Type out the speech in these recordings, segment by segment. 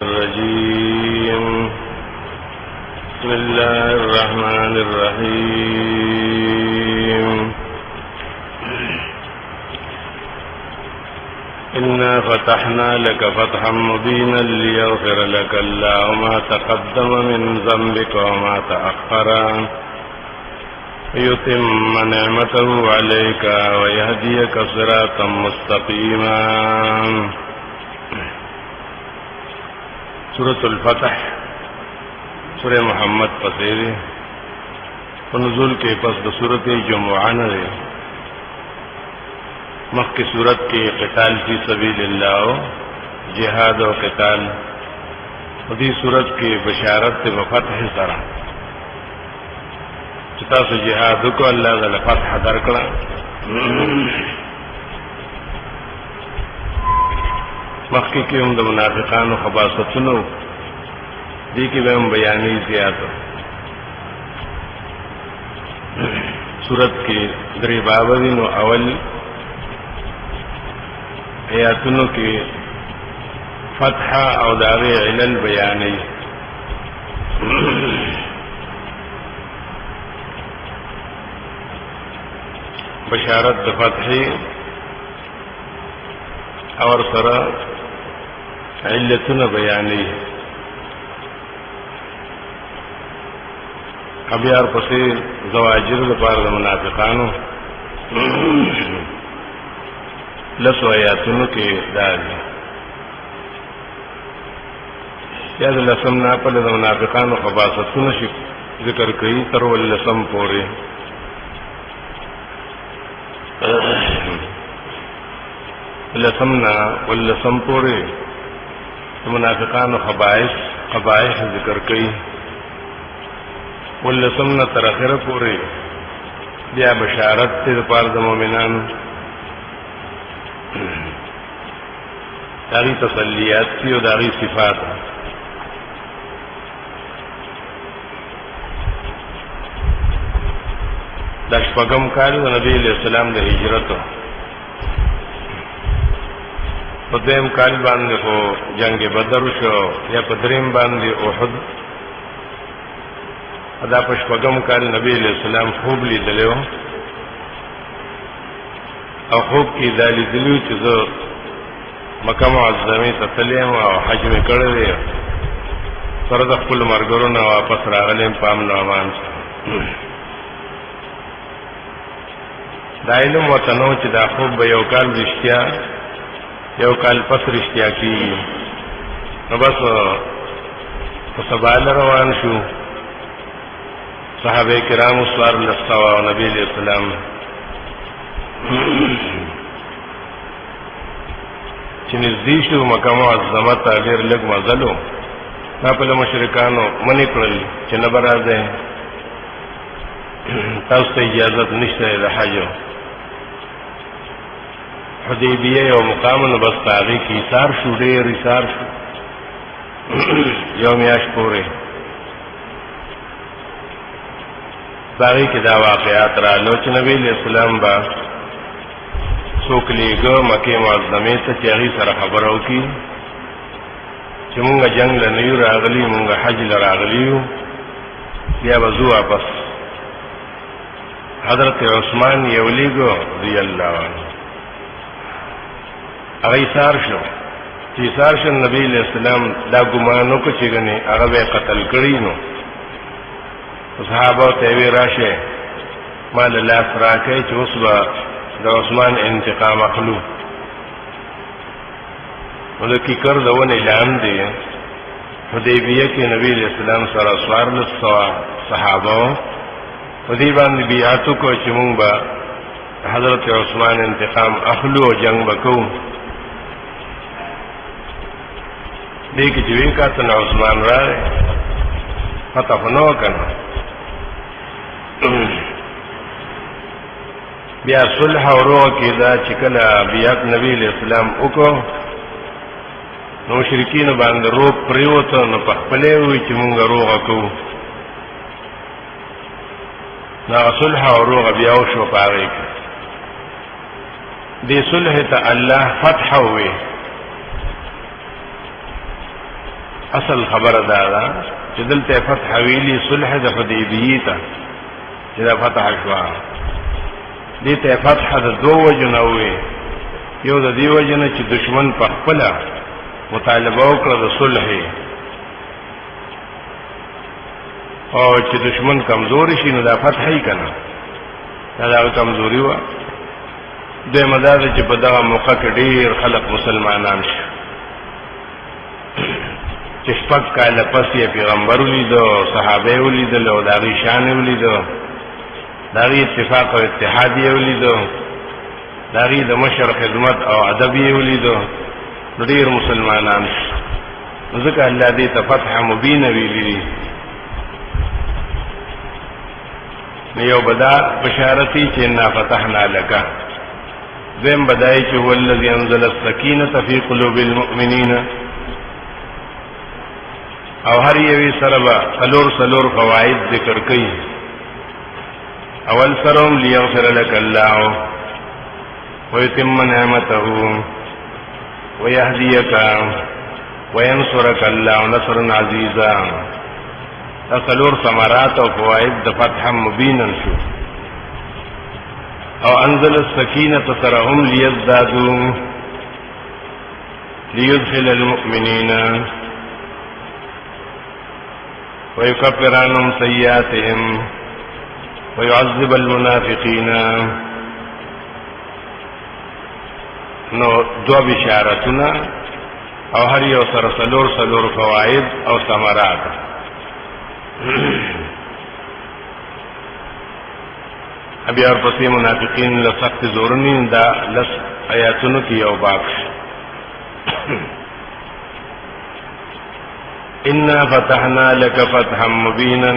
الرجيم بسم الله الرحمن الرحيم إنا فتحنا لك فتحا مبينا ليغفر لك الله ما تقدم من ذنبك وما تأخر يتم نعمته عليك ويهديك صراطا مستقيما. سورة الفتح سورة محمد پسیرے نزول کے پس د سورت جمعہ نے مخ کی صورت کے قتال فی سبیل اللہ جہاد و قتال دی صورت کی بشارت بفتح سرا چتا سے جہاد کو اللہ تعالی فتح درکڑا مخی کی د منافقان و خباستنو دی کی بہم بیانی زیاد صورت کی دری بابدین و اول آیاتنو کی فتح او داغی علل بیانی بشارت د فتحی اور سرا علتنا بیانی ابھی اور پسی زواجر لپار د منافقانو لسو آیاتونو کی داری یاد لسم ناپل د منافقانو خباستونو شی ذکر کئی تر واللسم پوری لسمنا واللسم پوری منافقان و قبائح ذکر کئی واللسمنا تراخر پوری بیا بشارت تیر پار د مومنان داغی تسلیات تی و داغی صفات دا شپگم کال و نبی علیہ السلام دا ہجرتو پدیم کال باندې کو جنگ بدر شو یا پدریم باندې احد ادا پشپغم کال نبی علیہ السلام خوب لیدلو او خوب کی دالی دلیو چې زه مکه معظمه ته تلم او حج می کړی سره د خپل مرګرو نه واپس راغلم پام نو امان دا علم وطنو چې دا خوب به یو کال رښتیا یو کال پس رښتیا کیږي نو بس په سبا روان شو صحابه کرام سوار لستوا او نبی علیہ السلام چې نږدې شو مکه معظمه ته ډېر لږ مزلو خپل مشرکانو منې کړل چې نه برازه تاسو ته اجازه نشته د حج حدیبیه یو مقام نو بس تاغی کی سار شو ډیر سار شو یو میاش پورې باغی کی دا واقعات را لو چې نبی علیہ السلام با څوک لیږه مکه معظمه ته چې هغه سره خبرو کی چې مونږه جنگ لنیو راغلی مونږه حج لراغلیو بیا وضو واپس حضرت عثمان یو لیږه رضی الله عنه هغه سار شو چې سار شو نبی علیہ السلام دا ګمانو کو چې غني هغه به قتل کړی نو صحابه ته وی راشه مال الله فراکه چې اوس با د عثمان انتقام اخلو ولکه کړ دونه اعلان دی حدیبیه کې نبی علیہ السلام سره سوار له صحابه په دې باندې بیعت کو چې مونږ با حضرت عثمان انتقام اخلو او جنگ وکړو دیکھ جوی کا تن عثمان رائے فتح نو کنا بیا صلح و روح کی دا چکلا بیات نبی علیہ السلام اکو نو مشرکین باندې روح پریوتو نو پخپلے ہوئی چی مونگا روح اکو نا صلح و روح بیاو شو پاگئی دی صلح تا اللہ فتح ہوئی اصل خبره دا چې دلته فتح ویلی صلح د حدیبیه ته چې دا فتح شو دې ته فتح د دوه وجنوي یو د دې وجنه چې دشمن په خپل مطالبه وکړه د صلح او چې دشمن کمزوري شي نو دا فتح یې کنه دا کمزوري و د مدار چې په دغه موقع کې ډیر خلک مسلمانان شي چې شپږ کاله پس یې پیغمبر ولیدو صحابه ولیدل او دغه شان ولیدو دغه اتفاق او اتحاد یې ولیدو دغه د مشر خدمت او ادب یې ولیدو ډیر مسلمانان ځکه الله دې ته فتح مبین ویلي یو بدا بشارتی چې ان فتحنا لك ذم بدای چې هو الذي انزل السکینه فی قلوب المؤمنین او هر یوی سره سلور فواید ذکر کړي اول سرهم ليغفر لك الله ويتم نعمته ويهديك وينصرك الله نصرا عزيزا سلور ثمرات او فواید د فتح مبینا شو او انزل السکینه سرهم ليزدادوا ليدخل المؤمنين ويكفر عنهم سيئاتهم ويعذب المنافقين نو دو بشارتنا او هر یو سره سلور فواید او ثمرات ابي اور پسې منافقین له سخت زورنی دا لس آیاتونو کې یو باب ان فتحنا لك فتحا مبینا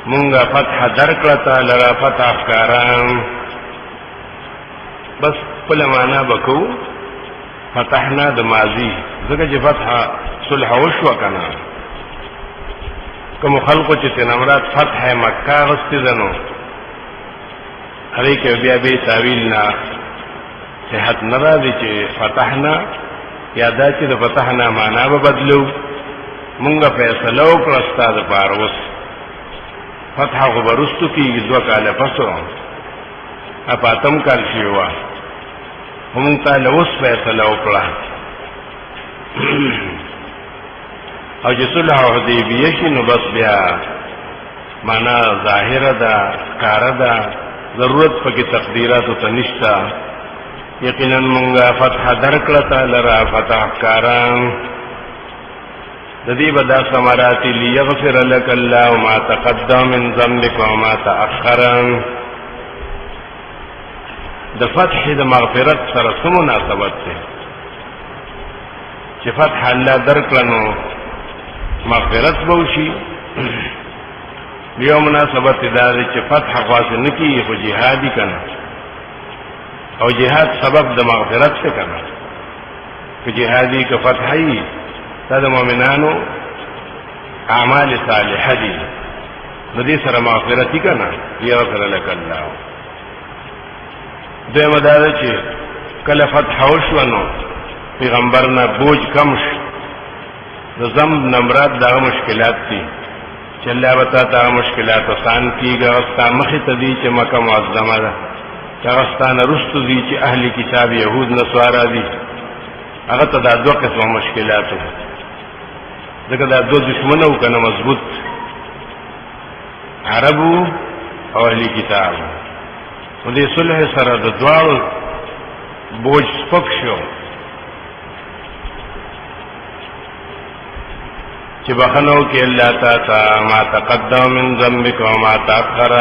مونږه فتح درکړه لرا فتح ښکاران بس په معنا بکو فتحنا د ماضی ځکه چې فتح صلح وشو کنه کوم خلقو چې تنمرات فتح مکه غستې دنو هغه کې بیا به تعویل نه صحت ناراضي چې فتحنا یادا چې د فتحنا معنا به بدلو مونږه فیصله وکړه ستاسو لپاره اوس فتح خو برستو کېږي دوه کاله پسو اپاتم کال شیوا هم ته له اوس فیصله وکړه او چې صلح حدیبیه شي نو بس بیا معنا ظاهره ده کار ده ضرورت پکې تقدیرات ته نشتا یقینا مونږه فتح درکړه تعالی را فتح کاران د دې بدا ثمرات ليغفر لك الله ما تقدم من ذنبك وما تأخر د فتح د مغفرت سره څه مناسبت ده چې فتح الله درکړنو مغفرت بوشي یو مناسبت دا چې فتح خاص نکی خو جهادي کنه او جهاد سبب د مغفرت څخه کنه چې جهادي که فتحي دا د مؤمنانو اعمال صالحه دي د دې سره مغفرت کنه یغفر لك الله دغه مدار چې کله فتح وشونو پیغمبرنا بوج کم شو د زم نمرات دا مشکلات دي چې الله وتا ته مشکلات آسان کیږي او ستاسو مخې ته دي چې مکه معظمه ده چاغستان رستو دي چې اهلی کتاب يهود نصارا دي هغه ته دا دوه قسمه مشکلات ځکه دا دوه دشمنه وکنه مضبوط عربو او اهلی کتاب و دې صلح سره د دوه بوج سپک شو چې بخنو کې الله تعالی ما تقدم من ذنبك وما تأخر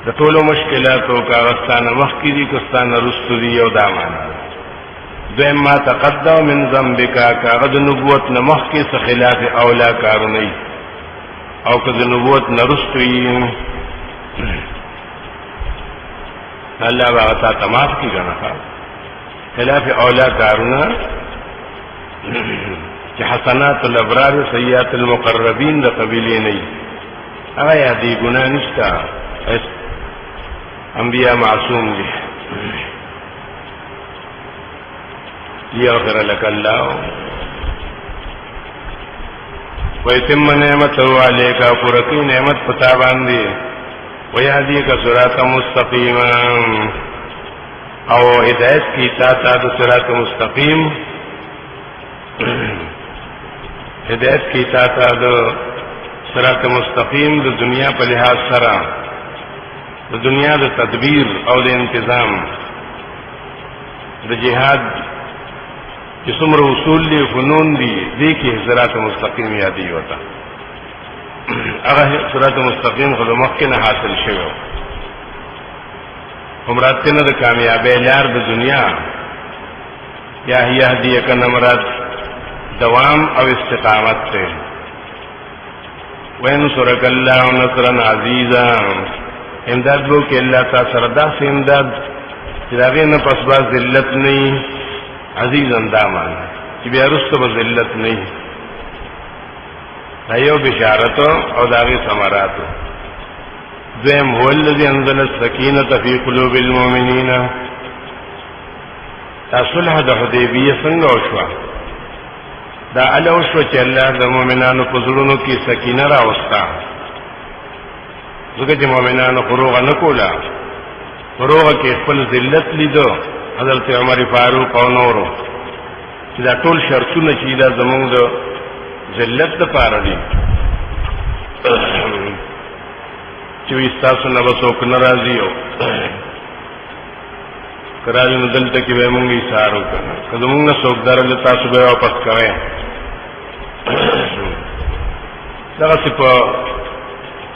د ټولو مشکلاتو کاغستانه مخکې دي کستانه رستو دي او دا معنا دویم ما تقدم من ذنبك کاغذ نبوت نه مخکې څخه خلاف اولا کارونه او که د نبوت نه رستو یې الله هغه ته تماس کی غنا خلاف اولا کارونه چې حسنات الابرار سیئات المقربین د قبیلې نه هغه یادې ګناه نشته انبیاء معصوم دي یغفر لك الله ويتم نعمته عليك پورکی نعمت پتا باندې ويهديك صراطا مستقيما او هدایت کی تا د صراط مستقیم هدایت کی تا د صراط مستقیم د دنیا په لحاظ سره د دنیا د تدبیر او د انتظام د جهاد چې څومره اصول دي فنون دي دې کې صراط مستقیم یادي وتا هغه صراط مستقیم خو مخکې نه حاصل شوی همراتنه د کامیابی لار د دنیا یا هدیه کنه مراد دوام او استقامت ته وینصرک الله نصرا عزیزا امداد وو کې الله تعالی سره داسې امداد چې داغه نه پس با ذلت نه عزیز اندامان چې بیا رسته به ذلت نه ایو بشارت او داغه ثمرات دویم هو الذی انزل السکینه فی قلوب المؤمنین صلح د حدیبیه څنګه وشو دا الو شو چې الله د مؤمنانو په زړونو کې سکینه راوستا ځکه چې مؤمنانو فروغ نه کولا فروغ کې خپل ذلت لیدو حضرت عمر فاروق او نورو چې دا ټول شرطونه چې دا زموږ د ذلت لپاره دي چې تاسو نه وسوک ناراضي او کراوی نو دلته کې به مونږ یې سارو کنه کله مونږ نه څوک درل تاسو به واپس کوئ دا څه په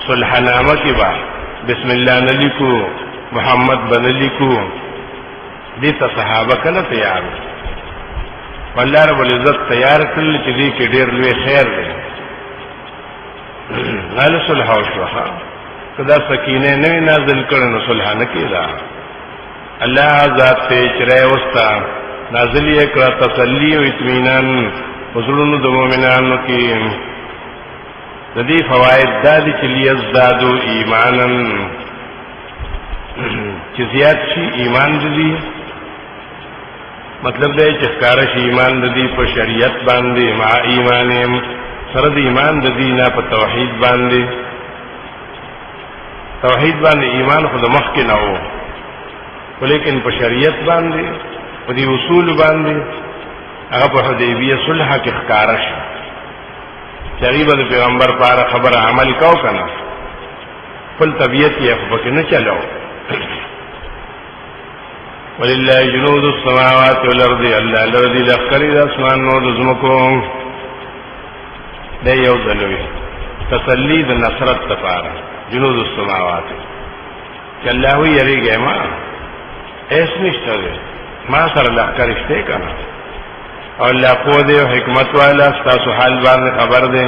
صلحنامه کې با بسم الله نلیکو محمد بنلیکو دې ته صحابه کله تیار والله رب العزت تیار کړل چې دې کې ډېر لوی خیر دی غل صلح او شوها کدا سکینه نه نازل کړي نو صلح نه کیدا الله ذات ته چرای وستا نازل یې کړه تسلی او اطمینان حضورونو د مؤمنانو کې د دې فواید د دې چې لیزدادو ایمانن چې زیات شي ایمان دې مطلب دی چې ښکار شي ایمان دې په شریعت باندې مع ایمانهم سره د ایمان د دې نه په توحید باندې ایمان خو د مخ کې نه وو ولیکن په شریعت باندې په دې اصول باندې هغه په حدیبیه صلح کې ښکار شي تقریبا د پیغمبر پر خبره عمل کو کنه خپل طبیعت یې په کې نه چلاو ولله جنود السماوات والارض الله الذي لخر الاسمان والزمكو دا یو ځلوي تسلی د نصرت لپاره جنود السماوات چې الله وی یریږي ما ایس نشته ما سره لخر شته کنه او الله په دې حکمت والا تاسو حال باندې خبر ده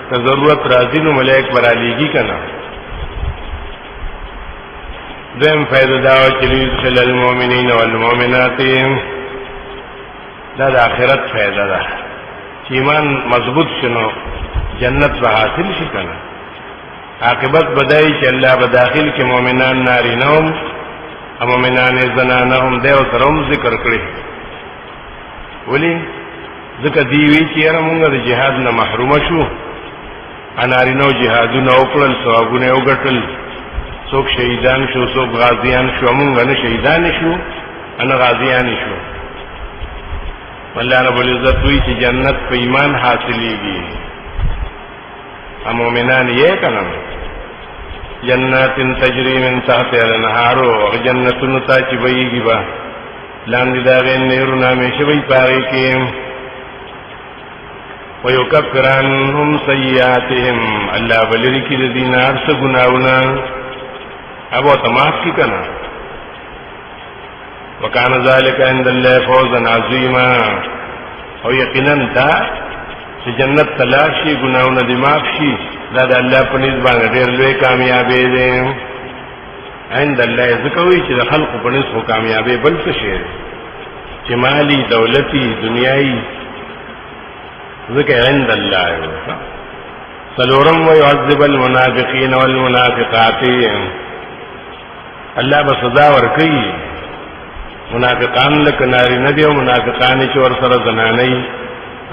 ته ضرورت راځي نو ملائک برالیږي کنه دیم فائدہ دا چې لل المؤمنین والمؤمنات دا د آخرت فائدہ ده چې ایمان مضبوط شنو جنت به حاصل شي کنه عاقبت بدای چې الله به داخل کې مؤمنان نارینوم او مؤمنان زنانهم دیو سره ذکر کړی ولی ځکه دی وی چې موږ د جهاد نه محروم شو انارینو جهادونه وکړل ثوابونه وګټل څوک شهیدان شو څوک غازیان شو موږ نه شهیدان شو ان غازیان شو الله رب العزت وی چې جنت په ایمان حاصلېږي مومنان یې کنه جنات تجری من تحتها الانهار وجنتون ته ویږي با لاندې دا غن نهرونه همیشه وي پاره کې ويكفرانهم سيئاتهم الله ولری کې د دینار څخه ګناونه ابو تماس کی کنا وکانه ذالک عند الله فوزا عظیما او یقینا دا چې جنت تلاشي ګناونه دماغ شي دا د الله په نسبت باندې ډېر لوی کامیابی ده عند الله ذکروي چې د خلق په نسبت کامیابی بل څه شي چې مالی دولتي دنیاي ذکر عند الله سلورم ويعذب المنافقين والمنافقات الله به سزا ورکړي منافقان لکه ناری نه دی او منافقان چې ور سره زنانه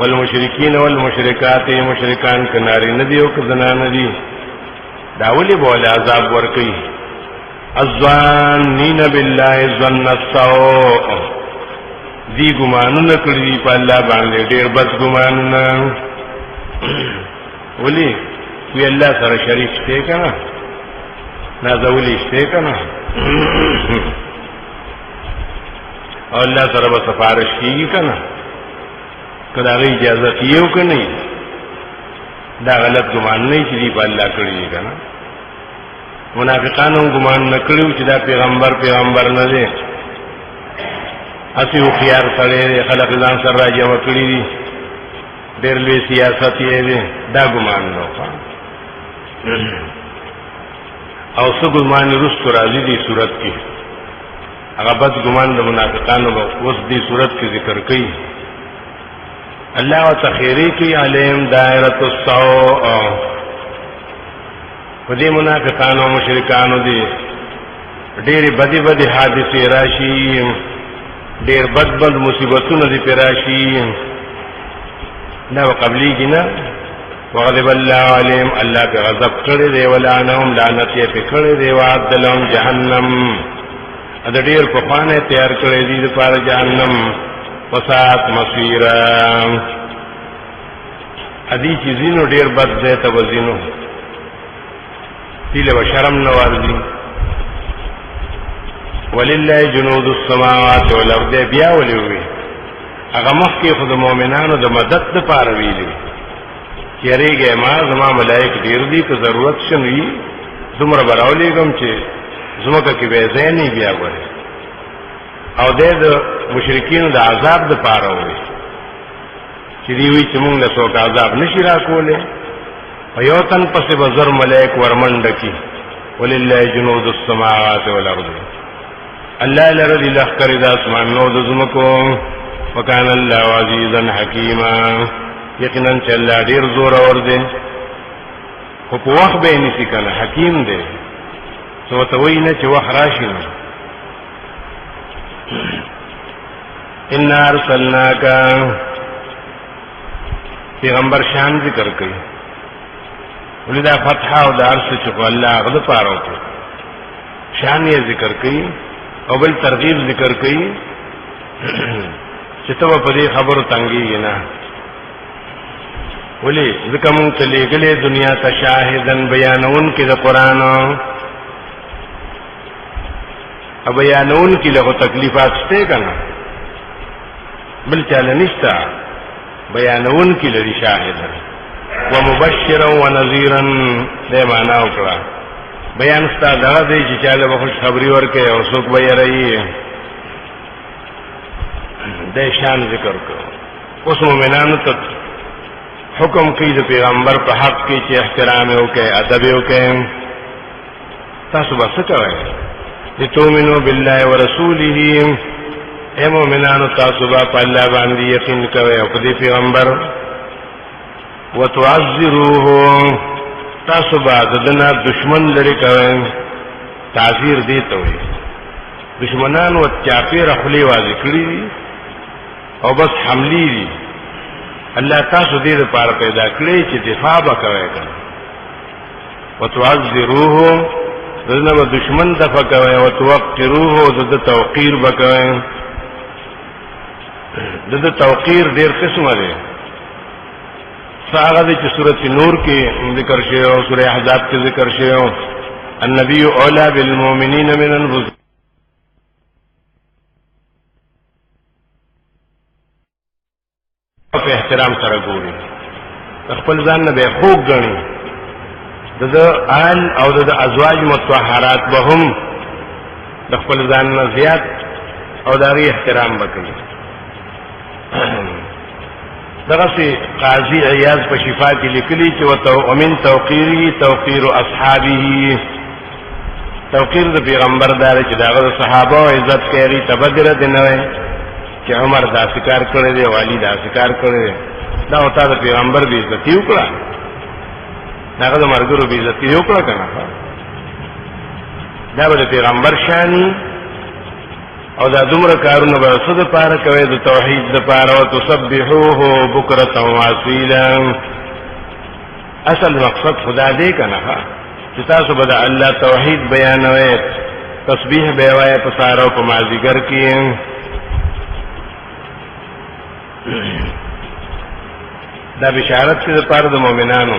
والمشرکین والمشرکات مشرکان کناری ندی او کزنان ندی داولی بول عذاب ورکی الظانین بالله ظن السوء دی گمانونه کړی په الله باندې ډیر بد گمانونه ولی وی الله سره شریک شته کنه نازولی شته کنه او الله سره به سفارش کیږي کنه کله غي اجازه کیو کنه دا غلط ګمان نه چې په الله کړی کنه منافقانو ګمان نکړو چې دا پیغمبر نه دی اسی خو خيار سره خلق ځان سره راځي وکړي دي ډېر لوی سیاست یې دی دا ګمان نه او څو ګمان رسو راځي دي صورت کې هغه بد ګمان د منافقانو اوس دې صورت کې ذکر کړي الله وتخيري کې عليهم دائره السوء دې منافقانو مشرکانو دي ډېر بدی حادثه راشي ډېر بد مصیبتونه دي پراشي دا قبلي کنا وغضب الله عليهم الله په غضب کړي دی ولعنهم لعنت یې په کړي دی وعد لهم جهنم دا ډېر په خوانه تیار کړي دي لپاره جهنم وسات مصيرا ادي چې زینو ډېر بد دی ته وزینو دیله بشرم نوارزی ولله جنود السماوات والارض بیا ولوي هغه مخکې خود مؤمنانو د مدد لپاره ویلي چیرېږي ما زما ملائک ډیر دي که ضرورت شنوي دومره براولېږم چې زموږه کې به ځای نه بیا وره او د مشرکین د عذاب لپاره وي چې دی وی چې موږ له څوک عذاب نشي راکوله او یو تن پسې بزر ملائک ورمنډ کی ولله جنود السماوات والارض الله لرضی لخر د اسمان نو د زمکو وکان الله عزیزا حکیما یقینا چې الله ډیر زور اور دی خو په وخت به نسی کنه حکیم دی څه ته وی نه چې وخت راشي ان ارسلناک پیغمبر شان ذکر کوي ولدا فتح او دارس چې الله غد پاره وکړي شان یې ذکر کوي او بل ترغیب ذکر کوي چې ته په دې خبرو تنګي نه ولی ځکه مونږ ته لګلې دنیا ته شاهدن بیانون کې د قران او بیانون کې له تکلیفات شته کنه بل چاله نشتا بیانون کې لري شاهدن ومبشرا ونذيرا دې معنا وکړه بیان ستا دا دی چې چاله به خوش خبري ورکړي او څوک به یې رہی د شان ذکر کړو اوس مومنانو ته حکم کوي د پیغمبر په حق کې چې احترام وکړي ادب وکړي تاسو به څه کوئ لتؤمنوا بالله ورسوله اے مومنانو تاسو به په الله باندې یقین کوئ او په پیغمبر وتعذروه تاسو به دنا دشمن لري کوي تعذير دی ته وي دشمنان او چاپیر خپلې واځي کړی او بس حملی دي الله تاسو دې لپاره پیدا کړی چې دفاع وکړي کنه وتعذروه دنا به دشمن دفاع کوي او توقروه د توقیر وکړي د توقیر ډیر قسمه دي هغه چې سورۃ نور کې ذکر شوی او سورۃ احزاب کې ذکر شوی النبي اولى بالمؤمنين من انفسهم په احترام سره ګوري خپل ځان نه به خوګ غني د آل او د ازواج مطهرات به هم د خپل ځان نه زیات او د احترام وکړي دغه قاضي عیاض په شفا کې لیکلي چې ومن توقیره توقیر اصحابه توقیر د پیغمبر دار چې دغه صحابه او عزت کوي تبدل دي نه وي چې عمر دا ذکر کړی دی والی دا ذکر کړی دی دا او تا د پیغمبر به عزت وکړه دغه د مرګرو به عزت وکړه کنه دا به پیغمبر شانی او دا دومره کارونه به څه دپاره کوئ د توحید دپاره وتسبحوه بکرة واصیلا اصل مقصد خدا دی که نه چې تاسو به د الله توحید بیانوئ تسبیح به وایئ په سهار او په مازدیګر کې دا بشارت کې دپاره د مؤمنانو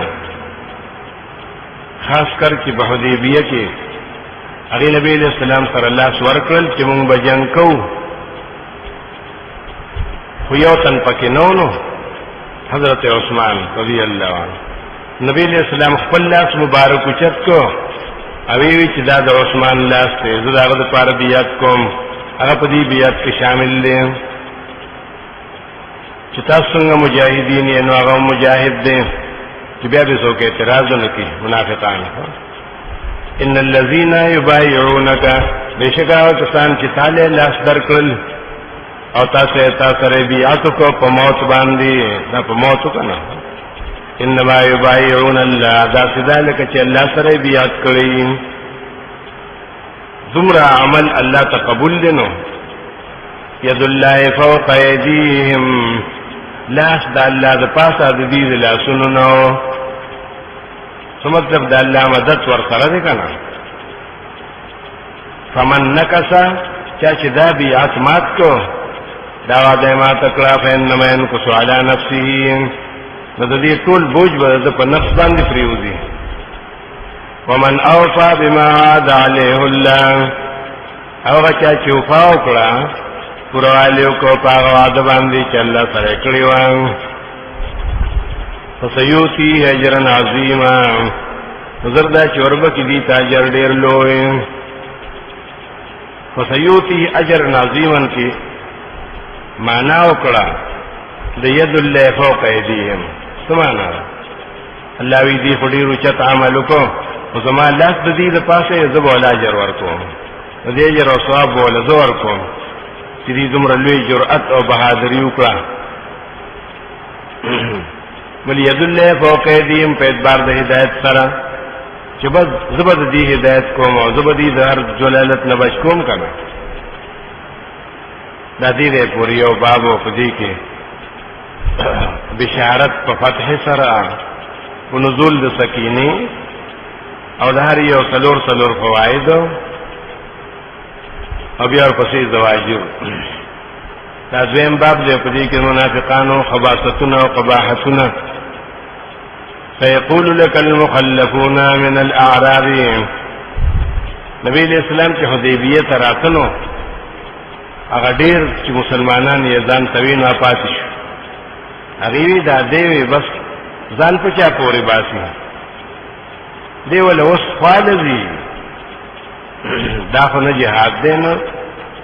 خاص کر چې په حدیبیه کې هغې نبی علیہ السلام سره لاس ورکړل چې مونږ به جنګ کوو خو یو تن پکې نو حضرت عثمان رضی الله عنه نبی علیہ السلام خپل لاس مبارک اوچت کو او وی چې دا د عثمان لاس دی زه د هغه دپاره بیعت کوم هغه په دې بیعت کې شامل دی چې تاسو څنګه مجاهدین یې نو هغه مجاهد دی چې بیا به څوک اعتراض ونه کړي منافقان ان الذين يبايعونك بشکا کسان چې تعالی لاس درکړل او تاسو سره بیعت کو په موت باندې دا په موت کنه انما يبايعون الله دا ذلك چې الله سره بیعت کړی زمرا عمل الله تقبل دینو ید الله فوق ايديهم لاس د الله د پاسه د دې لاسونو نو مطلب د الله مدد ور سره دی کنه فمن نکسا چا چې دا بیعت مات کو دا وعده مات کړه فإنما ينكث على نفسه نو د دې ټول بوج به په نفس باندې پریوزي ومن اوفى بما عاد عليه الله هغه چا چې وفا وکړه پروالیو کو پاغ وعده باندې چې الله سره کړی و فسيوتي اجرا عظيما زردا چوربه کې دي تاجر ډیر لوی فسيوتي اجرا عظيما کې معنا وکړه د ید الله فوق ايديهم سمانا الله وی دي خډیرو چت عمل کو او زما لاس د دې د پاسه زب ولا اجر ورکوم د دې اجر او ثواب ولا زور کوم چې دې دومره لوی جرأت او بهادری وکړه بل ید الله فوق ايديهم په اعتبار د هدایت سره چې بس زبد دې هدایت کوم او زبد دې هر جلالت نه بچ کوم کنه دا دې پوری او باب او پدې کې بشارت په فتح سره او نزول د سکینه او د هر یو څلور فواید او بیا ورپسې زواجر دا دویم باب دی په دې کې منافقانو خباثتونه او قباحتونه سيقول لك المخلفون من الاعراب نبی علیہ السلام چې حدیبیه ته راتلو هغه ډیر چې مسلمانان یې ځان توین او پاتې شو هغه دا دی بس ځان په چا پورې باسي دی ولا اوس خالدي دا خو نه جهاد دی نو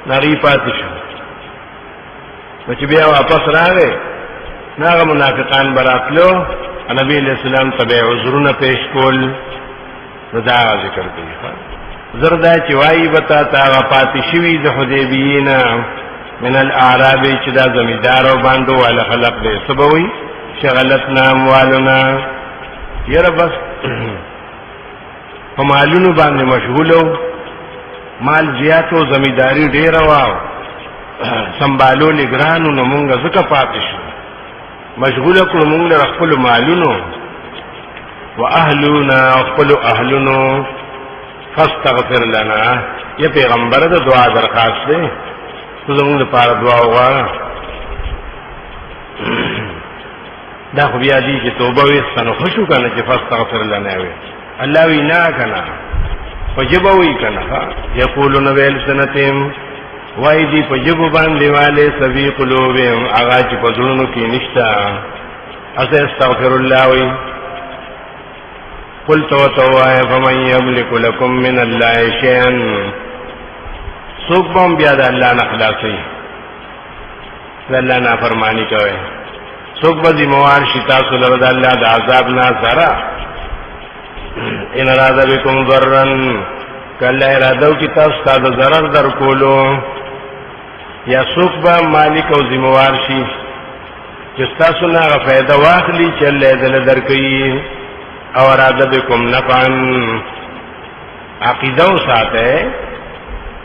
نری پاتې شو چې بیا واپس راغی هغه منافقان براتلو نبی علیہ السلام تبع عذرونه پیش کول دا ذکر کوي زردا چې وایي بتا تا پاتې شوی د حدیبینا من الاعراب چې دا زمیدار او باندې ولا خلق دې سبوي شغلتنا اموالنا یره بس په مالونو باندې مشغولو مال زیاتو زمیداری ډیر واو سنبالو لګرانو نو مونږه زکه پاتې شو مشغوله کړو مونږ له خپل مالونو واهلنا خپل اهلونو فاستغفر لنا یا پیغمبر د دعا درخواست دی زموږ لپاره دعا وغواړه دا خو بیا دی چې توبه ویستنو خوشو کنه چې فاستغفر لنا وی الله وی نه کنه فجبه وی کنه یقولون بلسنتهم وای دی په جبو باندې والے سوي قلوبهم هغه چې په زړونو کې نشتا استغفر الله وی قلت وتوای فمن يملك لكم من الله شيئا سوق بم بیا د الله نه خلاصي الله نه فرمانی کوي سوق به موار شتا سره د الله د عذاب نه سره ان اراده بكم ضرا کله اراده کی تاسو ته ضرر در کولو یا سوق به مالک او ذمہوار شي چې تاسو نه فائدہ واخلي چې الله دې درکې او اراده بكم نفعا عقیده او ساته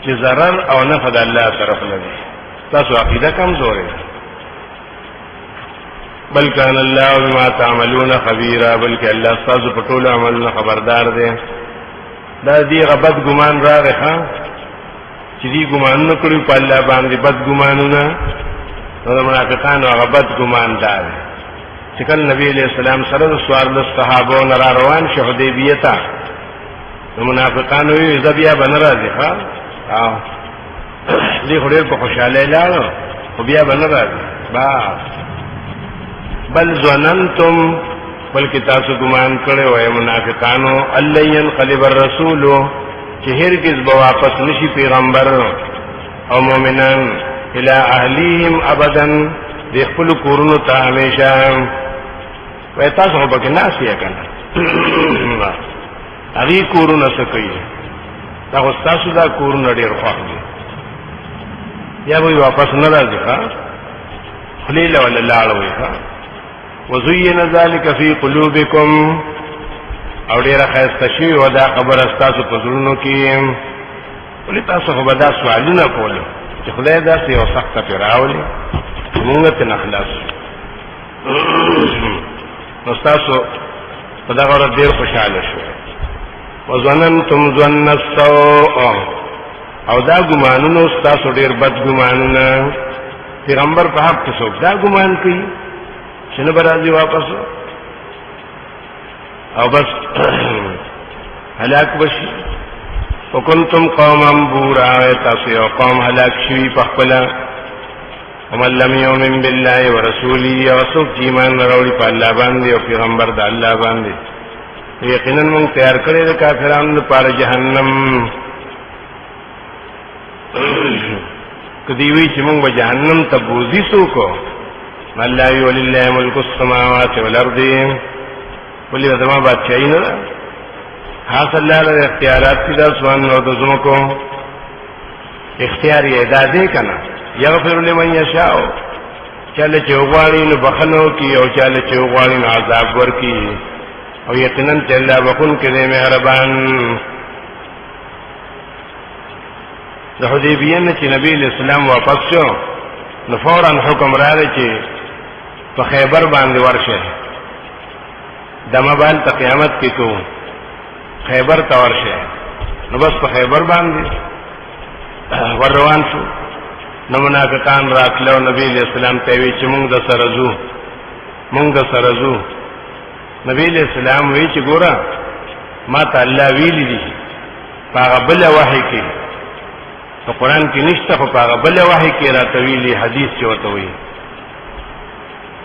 چې ضرر او نفع د الله طرف نه دی تاسو عقیده کمزورې بل کان الله بما تعملون خبيرا بلکې الله تاسو په ټول عملونو خبردار دی دا دی غبط ګمان راغی ها چې دی ګمان نه کړی په الله باندې بد ګمانونه نو منافقانو غبط ګمان دار چې کله نبی علیہ السلام سره د سوار د صحابو نه روان شه حدیبیه ته نو منافقانو یې ذبیا بن راځي ها او دې خوري په خوشاله لاله خو بیا بن راځي بل ظننتم بلکې تاسو ګمان کړی وای منافقانو الله ينقلب الرسول چې هرگز به واپس نشي پیغمبر او مؤمنان الى اهلیهم ابدا د خپل کورونو ته همیشه وای تاسو په کې ناسي کنه هغه کورونه څه کوي دا تاسو دا کورونه ډیر خوښ دي یا به واپس نه راځي ښا خلیل ولا لاړوي ښا وزين ذلك في قلوبكم او ډیر خیسته شي او دا خبر استاسو په زړونو کې ولې تاسو خو به دا سوالونه کول چې خدای دا څه او سخت پیراولي موږ ته نخلاص نو تاسو په دا غره ډیر خوشاله شو وظننتم ظن السوء او دا ګمانونو تاسو ډیر بد ګمانونه پیغمبر په حق څوک دا ګمان کوي شنو برازي واپس او بس هلاك بشي وکنتم قوما بورا تاسو یو قوم هلاك شوي په خپل ومن لم يؤمن بالله ورسوله وسوق ایمان وروړي په الله باندې او پیغمبر د الله باندې یقینا موږ تیار کړی د کافرانو لپاره جهنم کدی وی چې موږ به جهنم ته بوزي سوکو الله ولله ملک السماوات والارض ولي زما بادشاہي نه حاصل الله اختیارات دي د اسمان او د زمکو اختیار یې دادې کنه یغفر لمن یشاء چاله چې وغواړي نو بخنو کی او چاله چې وغواړي نو عذاب ورکی او یقینا چې الله بخون کې دې مهربان د حدیبیه نه چې نبی اسلام واپس شو نو فورا حکم راغی چې په خیبر باندې ورشه دمه باندې قیامت کې کو خیبر ته ورشه نو بس په خیبر باندې ور روان شو نو منافقان راتلو نبی اسلام ته وی چې موږ د سره زو نبی اسلام وی چې ګوره ما ته الله ویلی دي هغه بل وحی کې په قران کې نشته خو هغه بل وحی کې راته ویلي حدیث چوته وی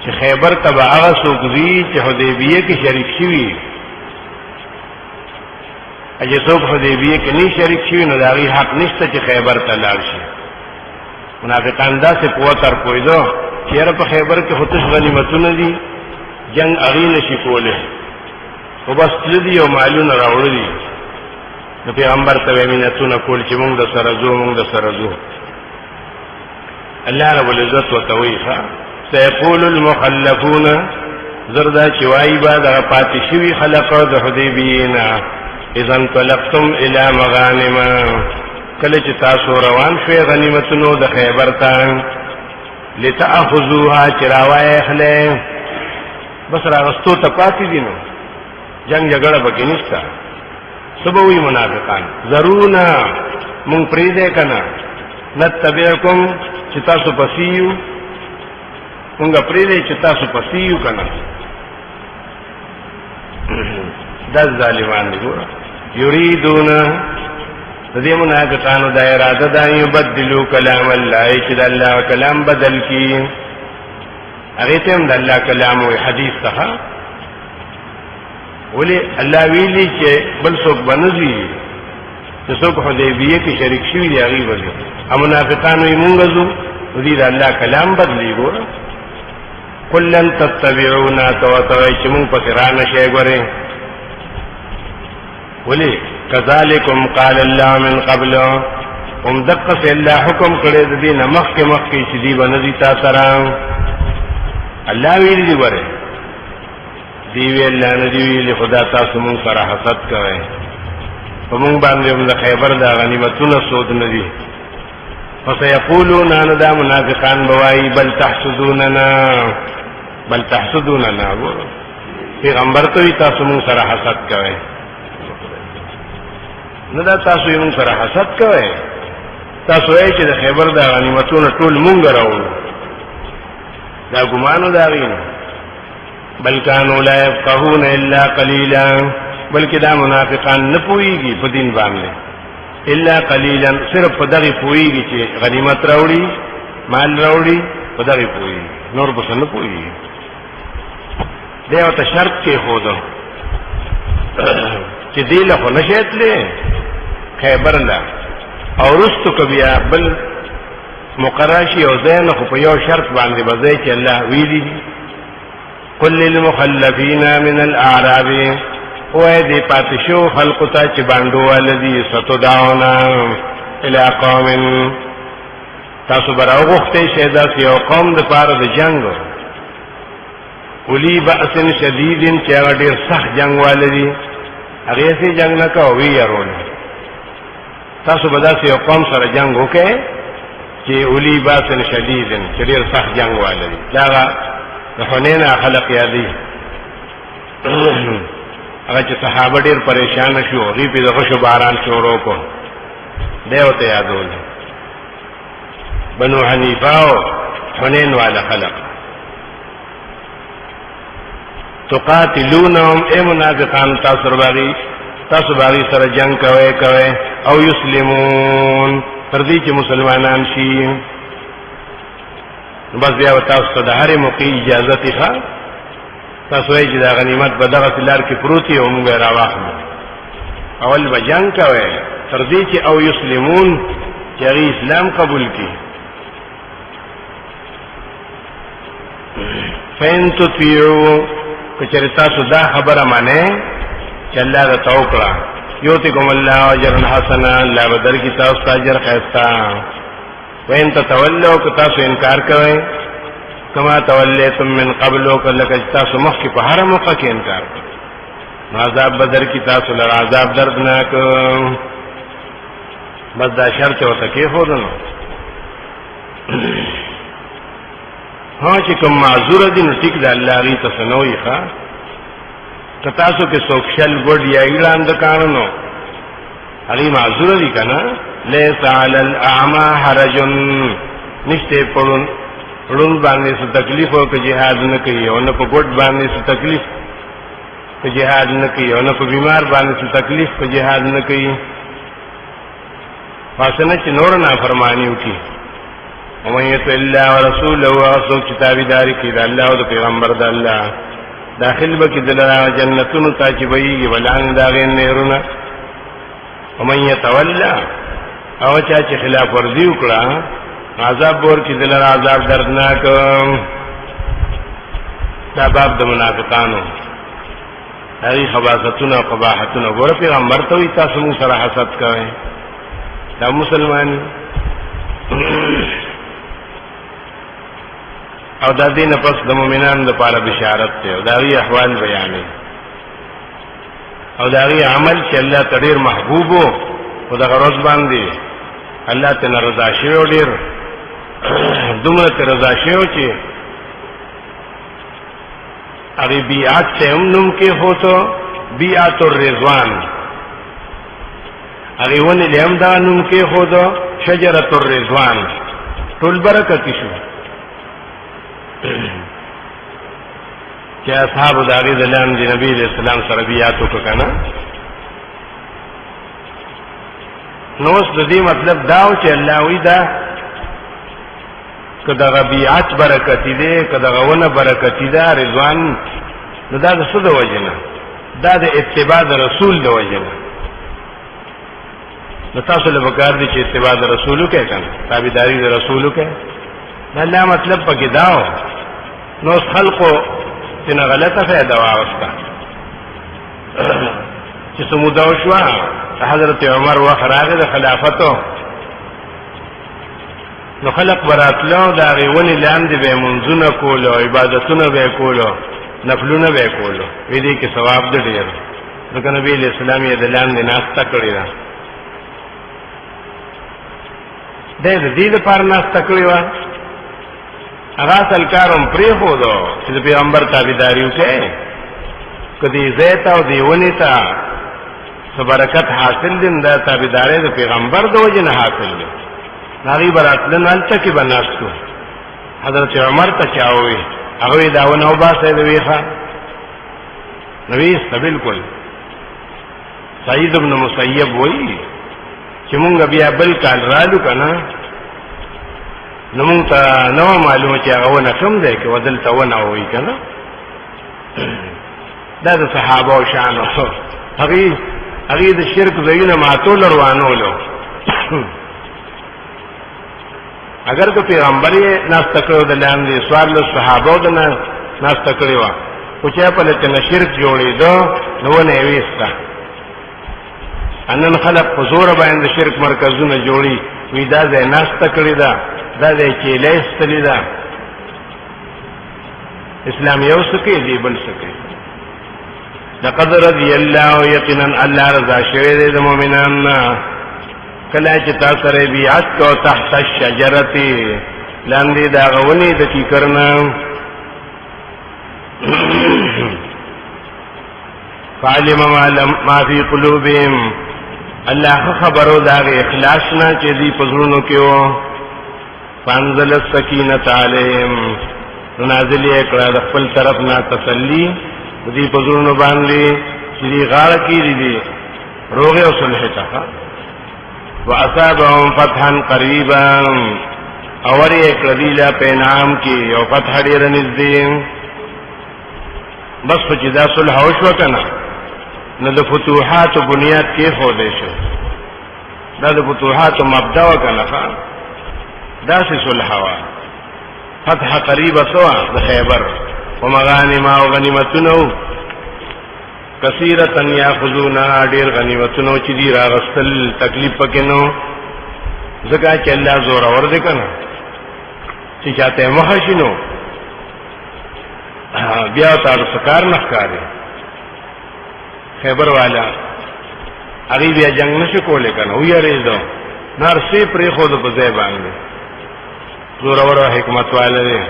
چې خیبر تبع هغه څوک دی چې حدیبیه کې شریک شوی اجه څوک حدیبیه کې نه شریک شوی نو دا غي حق نشته چې خیبر ته لاړ شي منافقان دا څه قوتر پویدو چیرې په خیبر کې هوتش غنیمتونه دي جنگ اغي نشي کوله خو بس دې یو مالونه راوړي نو پیغمبر ته وینتونه کول چې موږ د سره زو الله رب العزت وتویفا سيقول المخلفون زردا چوای با د پاتشوی خلق د حدیبینا اذا انطلقتم الى مغانم کله چې تاسو روان شوي غنیمتونو د خیبر ته لتاخذوها چراوای خله بس راغستو ته پاتې دي نو جنگ جګړه بګی نشتا سبوی منافقان ضرونا مونږ پرې دې کنا نتبعکم چې تاسو پسیو مونږ پرې دې چې تاسو پسیو کنا د ظالمان دي ګور یریدون دې منافقانو د اراده د یبدلوا کلام الله چې د الله کلام بدل کی هغه ته د الله کلام او حدیث څخه ولی الله ویلی چې بل څوک بنځي چې څوک حدیبیه کې شریک شوی دی هغه وځي منافقانو یې مونږ زو دې د الله کلام بدلی ګور کلن تتبعونا توتوي چې مونږ په رانه شي ګوره ولی کذالکم قال الله من قبل هم دقه الله حکم کړی د دې نمخ کې چې دی بنځي تا سره الله ویلی دی ګوره دی وی الله ندی وی خدا تاسو مون سره حسد کوي په مونږ باندې هم د خیبر د غنیمتونو سود نه دي. فسيقولون ان دا منافقان بوای بل تحسدوننا پیغمبر ته تاسو مون سره حسد کوئ. نه دا تاسو یې مون سره حسد کوئ، تاسو یې چې د خیبر د غنیمتونو ټول مونږ راوړو، دا ګمانو دا غین. بل كانوا لا يفقهون الا قليلا، بلکې دا منافقان نه پوهیږي په دین باندې الا قليلا، صرف په دغه پوهیږي چې غنیمت راوړي، مال راوړي، په دغه پوهیږي، نور به څه نه پوهیږي. دا یو ته شرط کې خودو چې دی له خو نشیتلې خیبر لا او رستو کبیا بل مقراشی او زین خو په یو شرط باندې بځای چې الله ویلي قل للمخلفین من الاعراب، وای دی پاتشو خلق ته چې باندې ولدي ستدعونا الى قوم، تاسو براو غوښتئ شه داسې یو قوم د پاره د جنگ اولی بأس شدید چې هغه ډېر سخت جنگ والدي، هغه سي جنگ نه کوي يرول. تاسو به داسې یو قوم سره جنگ وکئ چې اولی بأس شدید چې ډېر سخت جنگ والدي. دا د حنین خلق یادي هغه چې صحابه ډېر پریشان شو، غي په دغه شو باران شروع کو، دیو ته یادول بنو حنیفه او حنین والا خلق. تقاتلونهم اے منافقان تاسو باغی سره جنگ کوي او یسلمون تر دې چې مسلمانان شي، بس بیا تاسو ته د هر موقع اجازه ښه، تاسو یې چې دا غنیمت په دغه لار کې پروتي او موږ راواخلو، اول به جنگ کوي تر دې چې او یسلمون چې اسلام قبول کړي. فین تطیعوا، کچری تاسو دا خبره مانه چې الله دا توکړه یوتکم الله اجرا حسنا، الله بدر کی تاسو اجر خیستا. وین تتولوا، که تاسو انکار کوئ کما تولیتم من قبل، کله چې تاسو مخکې په هر موقع کې انکار کوئ، عذاب بدر کی تاسو لر عذاب دردناک. بس دا شرط ورته کېښودنو ها چې کوم معذور دي نو ټیک ده، الله غي تسنوي ښا. که تاسو کې څوک شل ګډ یا اعلان د قانونو هغه معذور دي کنه. ليس على الاعمى حرج، نشته پړون باندې څه تکلیف او که jihad نه کوي، او نه په ګډ باندې څه تکلیف که jihad نه کوي، او نه په بیمار باندې څه تکلیف که jihad نه کوي. فاسنه چې نور نه فرمانی وکي، ومن يطع الله ورسوله واسوک چې تابعداري کوي د الله او د پیغمبر د الله، داخل به کې دلته جنتونو ته چې ويږي ولان داغې نهرونه. ومن يتولى، او چې خلاف ورزي وکړه عذاب ور کې دلته عذاب دردناک. دا باب د منافقانو هغه خباثتونه او قباحتونه. ګوره پیغمبر ته وي تاسو موږ سره حسد کوئ، دا مسلمان او دا دینه پس د مؤمنانو لپاره بشارت ده او دا غي احوال بیانې او دا غي عمل چې الله تدیر محبوب او دا غرض باندې الله ته رضا شي او ډیر دومره ته رضا شي او چې هغه بیعت ته هم نوم کې هوته بیعت الرضوان، هغه ونه لهم دا نوم کې هوته شجره الرضوان، ټول برکت شو. چې اصحاب داغي دلان دی نبی علیہ السلام سره بیعت وکړه. نو د دې مطلب داو چې الله وی دا کدا بیعت برکت دی، کدا غونه برکت دی، رضوان نو دا د څه د وجنه، دا د اتباع د رسول د وجنه. نو تاسو له وکړ دي چې اتباع د رسول کې کنه، تابعداري د رسول کې، دا مطلب پکې داو. نو خلقو تینا غلطه فیده واغستا چې سموداو شوا حضرت عمر وخت راغی د خلافتو، نو خلق براتلو دا غیونی لاندې به منځونه کولو، عبادتونه به کولو، نفلونه به کولو، وی دې کې ثواب دې ډیر. دغه نبی علیہ السلام یې د لاندې ناسته کړې ده د دې لپاره ناسته کړې وه هغه اصل کاروم پرېښودو چې د پیغمبر تابعداري وکړي که دې ځای ته او دې ونې ته څه برکت حاصل دی دا تابعداري د پیغمبر د وجې نه حاصل دی هغې به راتلل هلته کې به ناست و حضرت عمر ته چا ووي هغه وی دا ونه وباسئ د ویښه نو ویسته بلکل سعید ابن مسیب وایي چې مونږ بیا بل کال رالو که نه نو مونږ ته نه وه معلومه چې هغه ونه کوم دی که و دلته ونه وایي که نه دا د صحابه و شان هغې د شرک ځایونه ماتول روانولو اگر که پیغمبر یې ناسته کړی د لاندې څوارلس صحابو د ناسته کړې وه خو چې په لته نه شرک جوړېده نو ونه یې ویسته نن خلق په زوره باندې شرک مرکزونه جوړي وی دا ځای ناسته کړې ده دا ځای کیله ایستلې ده اسلام یو څه کوي دی بل څه کوي لقد رضي الله یقینا الله رضا شوی دی د مؤمنانو نه کله چې تاسو سره بیعت کو تحت الشجره لاندې دا غونې د کیکرنا فعلم ما فی قلوبهم الله خبرو دا اخلاص نه چې دی پزړونو کې وو فانزل السکینه علیهم نازل کړه د خپل طرف نه تسلی دی پزړونو باندې چې دی غاړه کې دی روغه او صلح ته واصابهم فتحا قریبا اور یک رضیلا پینام کی او فتح ډیر نږدې بس چې دا صلح وشو کنه نو د فتوحات بنیاد کې خو دې شو دا د فتوحات مبدا وکنه دا سي صلح وا فتح قریبا سوا د خیبر ومغانم او غنیمتونو کثیرتن یاخذونا ډیر غنیمتونو چې دی راغستل تکلیف پکې نو زکه چې الله زور اور دې کنه چې چاته مخشینو بیا تاسو کار نه ښکاري خیبر والا هغه بیا جنگ نشو کولای کنه وی ریزو نارسی پرې خود په ځای باندې زور اور حکمت والے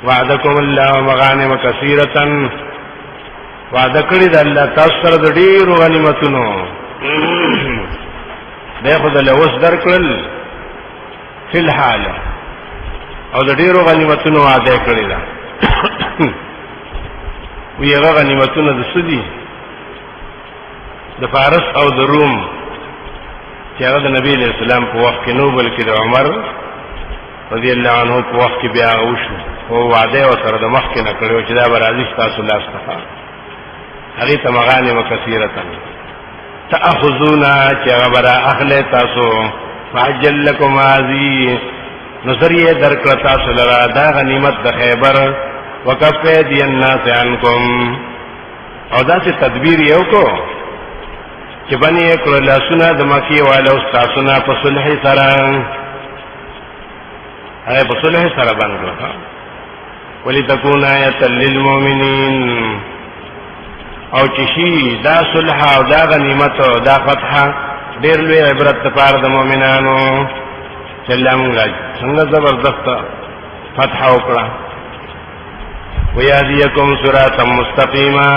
وعدکم الله مغانم کثیرتن وعده کړی د الله تاسو سره د ډیرو غنیمتونو به خدای له اوس درکړل فل حال او د ډیرو غنیمتونو وعده کړی دا وی هغه غنیمتونو د سدي د فارس او د روم چې هغه د نبی له سلام په وخت کې نو بلکې د عمر رضی الله عنه په وخت کې بیا وشو او وعده او سره د مخ کې نه کړو چې دا برازي تاسو لاس ته هغه ته مغانم کثیرتن تاخذونا چې غبره اخله تاسو فاجل لكم هذه نظریه درکړه تاسو لرا دا غنیمت د خیبر وکفه دی الناس عنکم او دا چې تدبیر یو کو چې باندې کړه لاسونه د مکی والو تاسو نه په صلح سره هغه په صلح سره باندې ولتكون آیه للمؤمنین او چې شي دا صلح او دا غنیمت او دا فتح ډېر لوی عبرت لپاره د مؤمنانو سلام راځي څنګه زبردست فتح وکړه ويهديكم صراطا مستقيما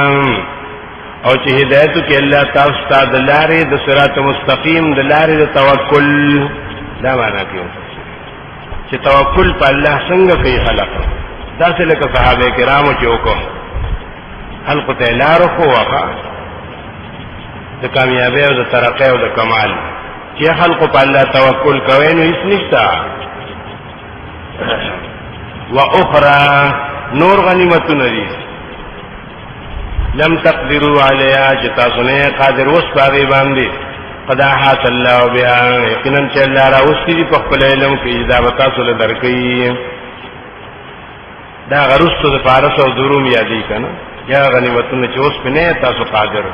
او چې هدایت کې الله تاسو ته د لارې د صراط مستقیم د لارې د توکل دا معنا کوي چې توکل په الله څنګه کوي خلق دا څه لکه صحابه کرامو چې وکړو خلق ته لار خو واخا د کامیابی او د ترقی او د کمال چې خلق په الله توکل کوي نو هیڅ نشته واخرى نور غنیمتونه دي لم تقدروا عليها چې تاسو نه قادر اوس پاغي باندې قد احاط الله بها یقینا چې الله را اوسې په خپل علم کې دا به تاسو له درکې دا غرستو د فارس او دروم یادې کنه یا غنیمتونه چې اوس په نه تاسو قادر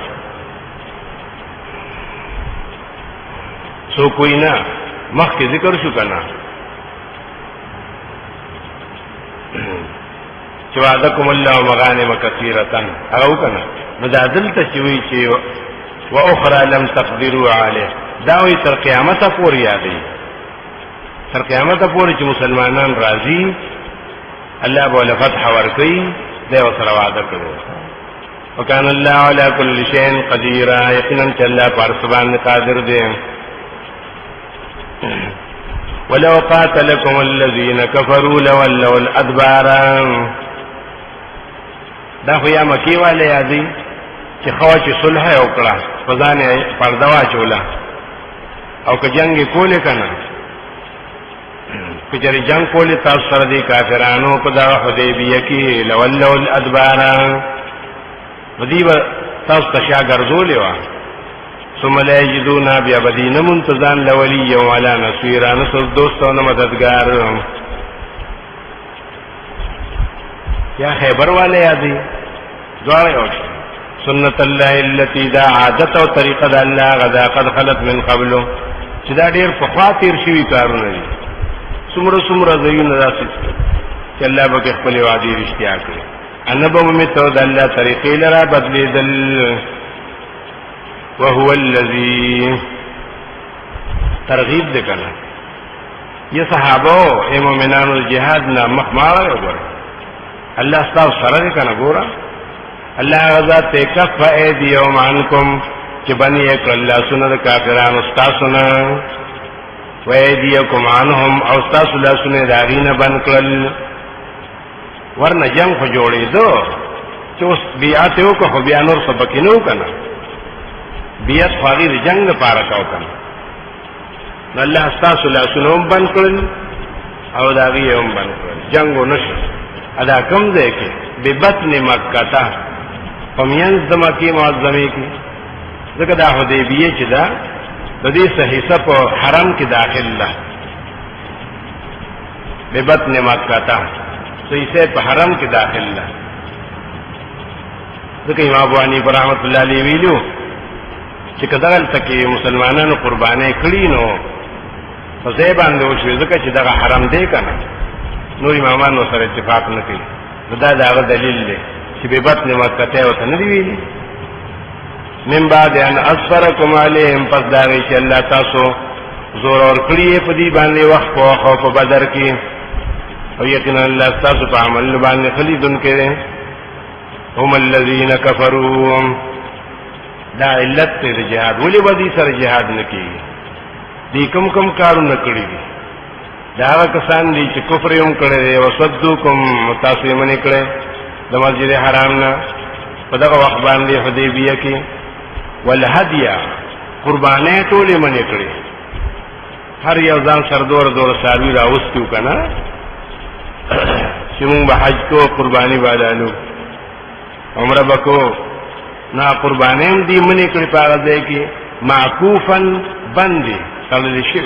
سو کوئی نه مخکې ذکر شو کنه چې وعدکم الله مغانم کثیرتن هغه کنه نو دا دلته چې وی چې واخرى لم تقدروا عليه دا وی تر قیامت پورې یادې تر قیامت پورې چې مسلمانان راضي الله به فتح ورکړي دا سره وعده کړو وکانه الله علی کل شیء قدیر یقینا چې الله پر سبحان قادر دی ولو قاتلكم الذين كفروا لولوا الادبار دا خو یا مکی والے یادی چې خواچ صلح وکړه فزانه پردا واچولا او که جنگ کوله کنه کچری جنگ کوله تاسو سره دي کافرانو په دا حدیبیه کې لولوا الادبار ودیب تاسو تشا ګرځولې وا ثم لا یجدون بیا بدین منتظان لولی ولا نصير نصر دوست او مددگار یا خیبر والے یادی دواره اوش سنت الله التي دا عادت او طریقه د الله غدا قد خلت من قبل چې دا ډیر په خاطر شوی کارونه دي څومره زین راسي چې الله به خپل وعده رښتیا کوي انبو متو د الله طریقې لرا بدلیدل وهو الذي ترغیب دکنا یہ صحابو اے مومنانو جهاد نا مخمار وګور الله استاو سره کنا ګورا الله غزا ته کف ایدیوم عنکم چې بنی یک الله سنت کافرانو استاسنا و ایدیکم عنهم او استاسو لا سنت داغینه بن کړل ورنه جنگ خو جوړې دو چې اوس بیعت یو کو بیا نور سبقینو کنا بیعت خواغی دی جنگ پارا کاو کن اللہ استاسو لاسونو هم بند کرن او داغی هم بند کرن جنگو نشو ادا کم دے که بی بطن مکہ تا پمینز دا مکی معظمی کی ذکر دا حدیبیه چی دا دی صحیصہ پا حرم کی داخل دا بی بطن مکہ تا صحیصہ پا حرم کی داخل دا ذکر امام ابو حنیفہ رحمت اللہ علیہ ویلو چې کداغل تکي مسلمانانو قرباني کړی نو فزې باندې وشو ځکه چې دا حرام دی کنه نور امامانو سره اتفاق نه کوي دا دا دلیل دی چې به بطن مکه ته وته نه دی ویلي من بعد ان اصفرکم علیهم پس دا چې الله تاسو زور اور کړی په دې باندې وخت او په بدر کې او یقینا الله تاسو په عمل باندې خلیدون کړي هم الذين كفروا دا علت ته جهاد ولې ودی سره جهاد نکي دي کم کارونه کړی دي دا کسان دي چې کفر یې کړی او صدوکم متاسمن کړي د مسجد حرام نه په دغه وخت باندې حدیبیه کې والهدیه قربانه ټولې منې کړي هر یو ځان سردور ساروی راوستو کنه چې موږ به حج کو قرباني والالو عمره بکو نا قربانیم دی منی کړي پاره دی کې معکوفن بندي تلل شي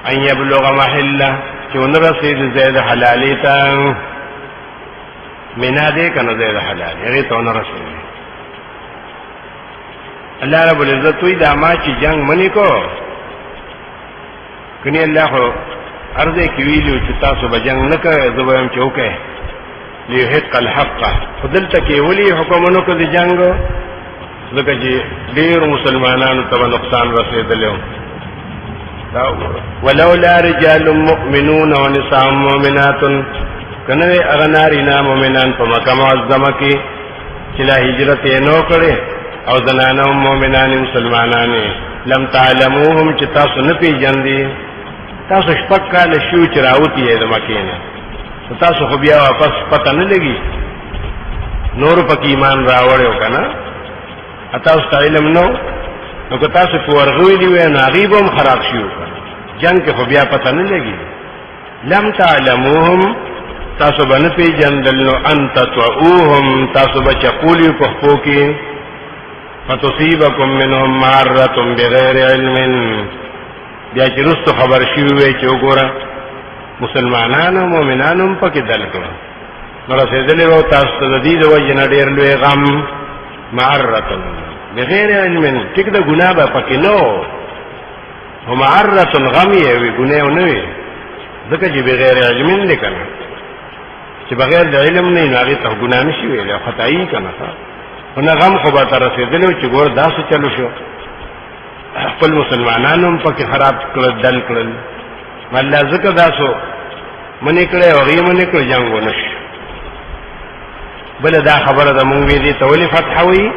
ان یبلغ محله چې ونرسید زید حلالي ته مینا دې کنه زید حلالي هغه ته ونرسید الله رب العزت وی دا ما چې جنگ منی کو کني الله ارزه کې ویلو چې تاسو به جنگ نه کوئ زبم چوکه لیحق الحق فدلته کې ولی حکومتونو کې جنگ لکه چې ډیر مسلمانانو ته نقصان رسیدلی ولولا رجال مؤمنون ونساء مؤمنات کنه اغنارینا مؤمنان په مکه معظمه کې چې لا هجرت یې نو کړي او زنانو مؤمنان مسلمانانه لم تعلموهم چې تاسو نه پیژندې تاسو شپږ کال شو چې راوتی یې د مکې نه تاسو خو بیا واپس پته نه لګي نور پکې ایمان راوړیو کنه تاسو علم نو که تاسو په ورغوي دی وای ناغيبم خراب شيو جنگ کې خو بیا پته نه لګي لم تعلموهم تاسو باندې پیجندل نو انت تعوهم تاسو بچقولي په خو کې فتصيبكم منهم معرة بغیر علم بیا چې رستو خبر شي وي چې وګوره مسلمانانو مؤمنانو په کې دل کړو نو رسېدلې وو تاسو د دې د وجه نه ډېر لوی غم معرة بغیر علم ټیک د ګناه به پکې نو او معرة غم یې وي ګناه نه وي ځکه چې بغیر علم نه کنه چې بغیر د علم نه هغه ته ګناه نشي ویل خدای کنه نه غم خو به تر رسیدلو چې ګور داسې چلو شو خپل مسلمانانو هم پکې خراب کړل دل کړل الله ذکر داسو منې کړه او غي منې کړه جنگ ونش بل دا خبره د مونږ دې ته ولې فتح وي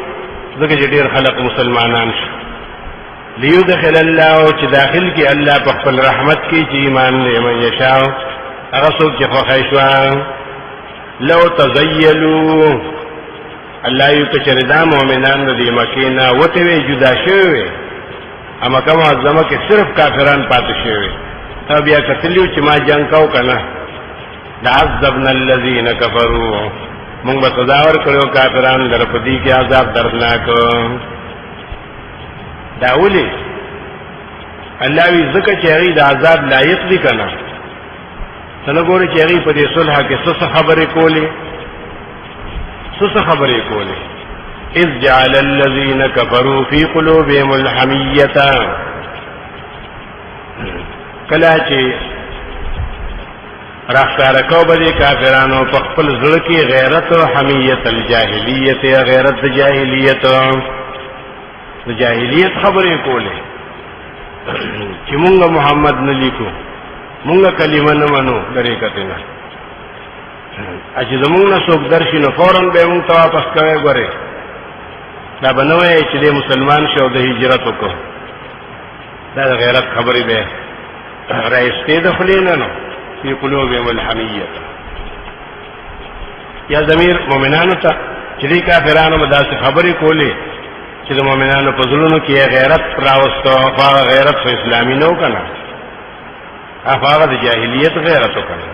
ځکه چې ډېر خلق مسلمانان شو ليدخل الله چې داخل کې الله په خپل رحمت کې چې ایمان دې من یشاء هغه څوک چې خو خیشوا لو تزیلوا الله یو کچره دا مؤمنان د مکینا وته وی جدا شوی اما کوم ازمه کې صرف کافران پاتې شوی تا بیا کتلیو چې ما جنگ کاو کنه لعذبنا الذين كفروا موږ به تداور کړو کافرانو در په دې کې عذاب دردناک دا ولي الله وی زکه چې هغه د عذاب لایق دي کنه څنګه ګوري چې هغه په دې صلح کې څه خبرې کولې څه خبرې کولې اذ جعل الذين كفروا في قلوبهم الحميه کله چې راخاره کو به کافرانو په خپل زړه کې غیرت او حمیت الجاهلیت یا غیرت جاهلیت د جاهلیت خبرې کولې چې مونږ محمد نه لیکو مونږ کلمه نه منو درې کتنه اجي زمونږ نه څوک درشي نو فورن به مونږ ته واپس کوي غره دا بنوي چې مسلمان شو د هجرت وکړو دا غیرت خبرې به راځي د خلینو نو في قلوبهم الحميه یا ضمیر مؤمنانو ته چې کافرانو مداسه خبرې کولې چې د مؤمنانو په زړونو کې غیرت راوستو هغه غیرت په اسلامي نو کنه هغه د جاهلیت غیرت وکړه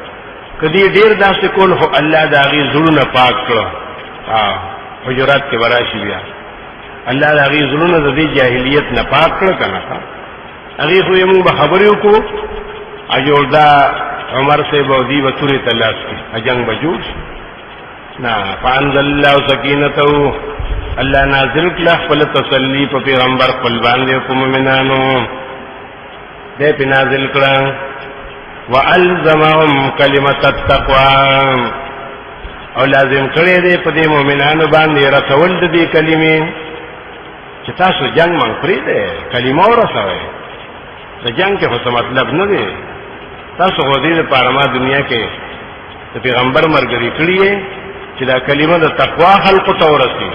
کدی ډیر داسې کول خو الله دا غي زړونه پاک کړو حجرات کې وراشي بیا الله دا غي زړونه د جاهلیت نه پاک کړ کنه هغه خو یې موږ خبرې وکړو اجور دا عمر سے بودی وتوری تلاش کی اجنگ بجوش نا فانزل الله سکینته الله نازل کړه خپل تسلی په پیغمبر خپل باندې په مومنانو دې په نازل کړه والزمهم کلمۃ التقوا او لازم کړی دې په دې مومنانو باندې رسول دې کلمې چې تاسو جنگ مونږ پرې دې کلمه ورسوي د جنگ کې څه مطلب نه دی تاسو غو دې لپاره ما دنیا کې د پیغمبر مرګري کړی چې دا کلمه د تقوا خلق ته ورسي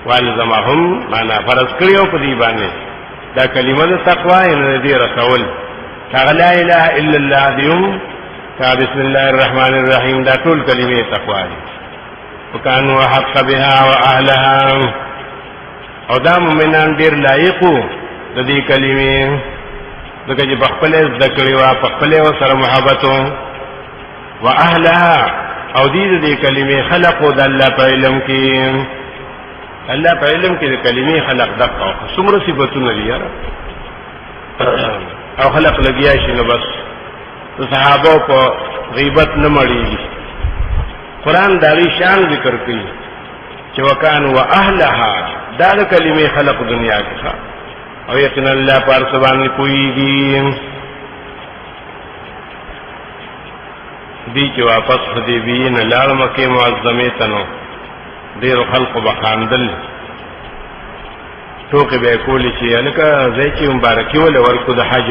والزمهم معنا فرض کړیو په دې باندې دا کلمه د تقوا یې دې رسول لا اله الا الله دیوم بسم الله الرحمن الرحیم دا ټول کلمې تقوا دي وکانو حق بها واهلها او دا مومنان ډیر لایقو د دې کلمې دغه چې بخپل ذکر او بخپل سره محبتو واهلها او دې کلمې خلقو د الله په علم کې الله په علم کې د کلمې خلق دغه څومره صفاتونه لري او خلق لګیا شي نو بس صحابه په غیبت نه مړیږي قران دا ری شان ذکر کوي چې وکانو واهلها دا د کلمې خلق دنیا کې او یقینا الله پر سبحانه کوي دي چې واپس حدیبین لال مکه معظمه تنو ډیر خلق بخاندل ټوکې به کولی چې الکه زې چې مبارکي ول ورکو د حج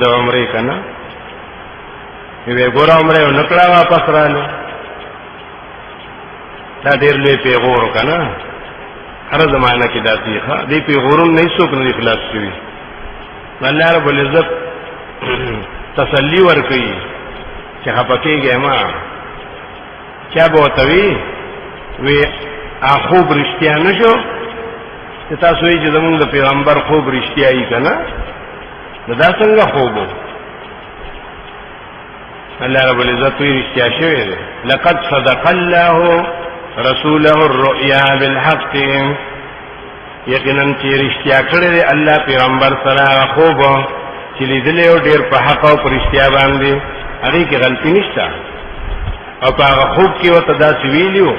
دا عمره کنه وی ګور عمره نکړه واپس رااله دا ډیر لوی پیغور کنه هر زمانہ کې داسې ښه دی پیغورون نه څوک نه خلاص شي الله رب العزت تسلی ورکړي چې هپکیږي ما چا به وتوي وی اخوب رښتیا نشو چې تاسو یې چې زمونږ د پیغمبر خوب رښتیا یې کنه دا څنګه خوب الله رب العزت وی رښتیا شوی دی لقد صدق الله رسوله الرؤيا بالحق یقینا چې رښتیا کړی دی الله پیغمبر سره خوب چې لیدلې او ډیر په حق او رښتیا باندې هغه کې غلطی نشته او په هغه خوب کې وته دا ویلیو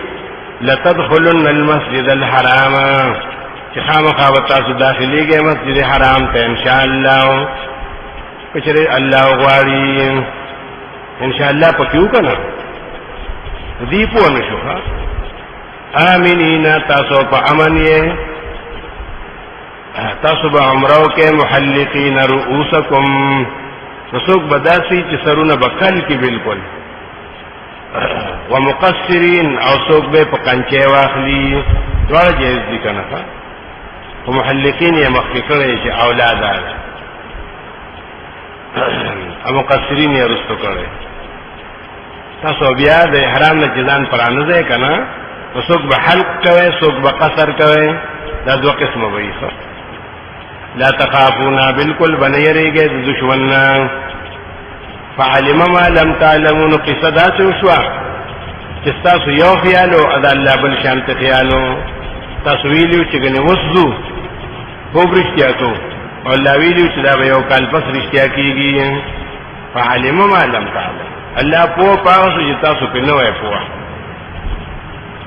لتدخلن المسجد الحرام چې خامخا تاسو داخليږئ مسجد حرام ته ان شاء الله کچره الله غواړي ان شاء الله پکیو کنه دی په نشو ها امنین تاسو په امن یې تاسو به عمره کې محلقین رؤوسکم تاسو بداسي چې سرونه بکل کې بالکل ومقصرین او څوک به په کنچه واخلي ډول جایز دي کنه او محلقین یې مخکې کړي چې اولاد آله او مقصرین یې رستو کړي تاسو بیا د احرام نه ځان پرانه ځای کنه څوک به حلق کوي څوک به قصر کوي دا دوه قسمه وي لا تخافونا بالکل بنیریږي د دشمن فعلم ما لم تعلمون قصدا شوا چې تاسو یو خیال او اذا الله بل شانت خیالو تاسو ویلو چې ګنه وسو وګرشتیا کو او الله ویلو چې دا به یو کال پس رښتیا کیږي فعلم ما لم تعلم الله په پاوسو چې تاسو په نوې پوهه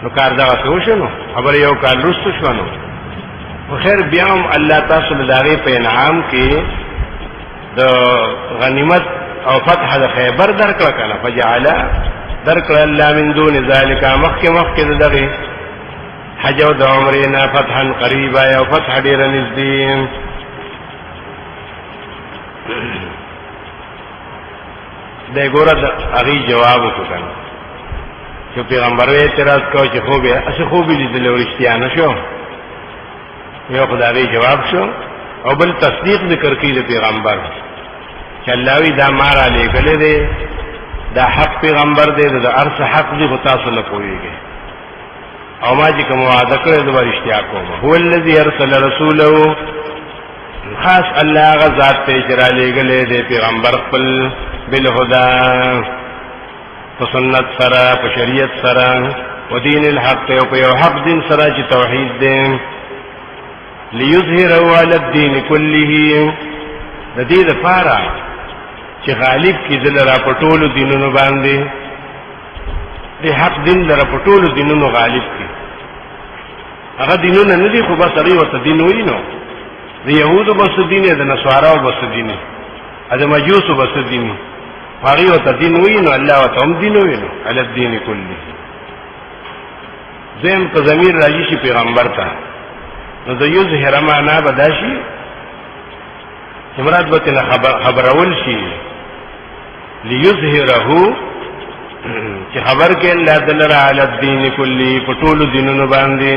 نو کار دا وشو خبر یو کال رستو شونو خیر بیا هم الله تاسو له داغه په انعام کې د غنیمت او فتح د خیبر درکړه کنه فجعل درکړه الله من دون ذالک مخک دغه حج او د عمره نه فتحا قریبا او فتح ډیر نږدې د ګوره د هغه جواب وکړه چې پیغمبر اعتراض کوي چې خو به اصل خو به دې لورشتیا نشو یو خدای جواب شو او بل تصدیق ذکر کړي د پیغمبر چې الله وی دا مارا لګلې دي دا حق پیغمبر دی دا ارس حق دی غتا سره کویږي او ما چې کوم وعده کړی د ورشتیا کوم هو الذی ارسل رسوله خاص الله غزاد ته اجرا لګلې دي پیغمبر خپل بالهدى سنت سره په شریعت سره ودین الحق او په یو حق دین سره چې توحید دی ليظهره على الدين كله د دې لپاره چې غالب کیدل را پټولو دینونو باندې د حق دین لپاره پټولو دینونو غالب کی هغه دینونه نه دي خو بس هغه ورته دین وي نو د يهودو بس دین د نصاراو بس دین د مجوسو بس دین هغه ورته دین وي نو الله ورته هم دین وي نو على الدين كله زم په ضمیر راځي پیغمبر ته نو د یظهر معنا بداشي مراد به نه خبرول شي ليظهره چې خبر کې الله دلر علی الدین کلی پټول دینونو باندې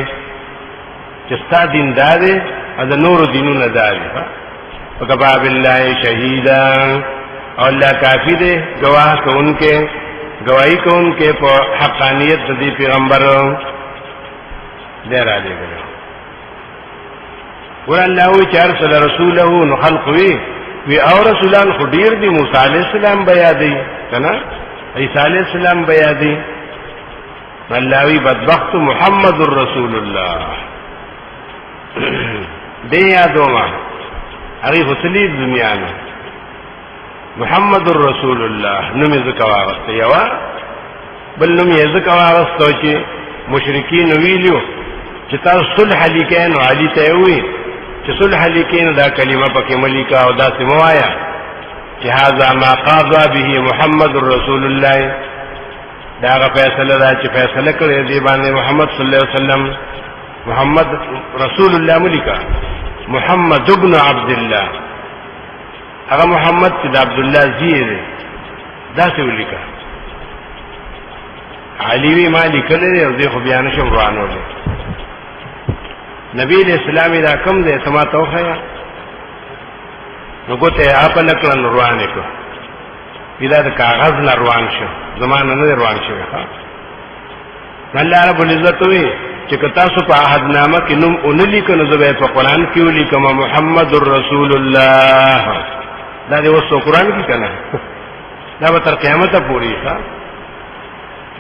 چې ستا دین دار د نور دینونو دار وکفا بالله شهیدا او الله کافی دی گواه کوونکې گواہی کوونکې په حقانیت د پیغمبر دیر علی ګره ور الله وی چې ارسل رسوله نو خلق وی او رسولان خو ډیر دي موسی علی السلام بیا دی کنه عیسی علی السلام بیا دی الله وی بدبخت محمد رسول الله دې یادو ما هغه حسلی دنیا نه محمد رسول الله نوم یې ذکر واغسته یوا بل نوم یې ذکر واغسته چې مشرکین ویلو چې تاسو صلح لیکین علی ته وی چې صلح لیکین دا کلمه پکې ملیکا او دا سموایا چې هاذا ما قضى به محمد رسول الله دا غا فیصله دا چې فیصله کړی دی باندې محمد صلی الله علیه وسلم محمد رسول الله ملیکا محمد ابن عبد الله هغه محمد چې عبد الله زیره دا څه ولیکا علی وی مالک له او خو بیان شم روانو نبی اسلامي دا کم دې سما توخیا نو ګوته اپ نکړن روانه کو پیدا د کاغذ نه روان شو زمانه نه روان شو ها الله رب العزت وی چې تاسو په عهد نامه کې نوم اونلی کنه زبې په قران کې ولي کما محمد رسول الله دا دې وسو قران کې کنه دا به تر قیامت پورې ښا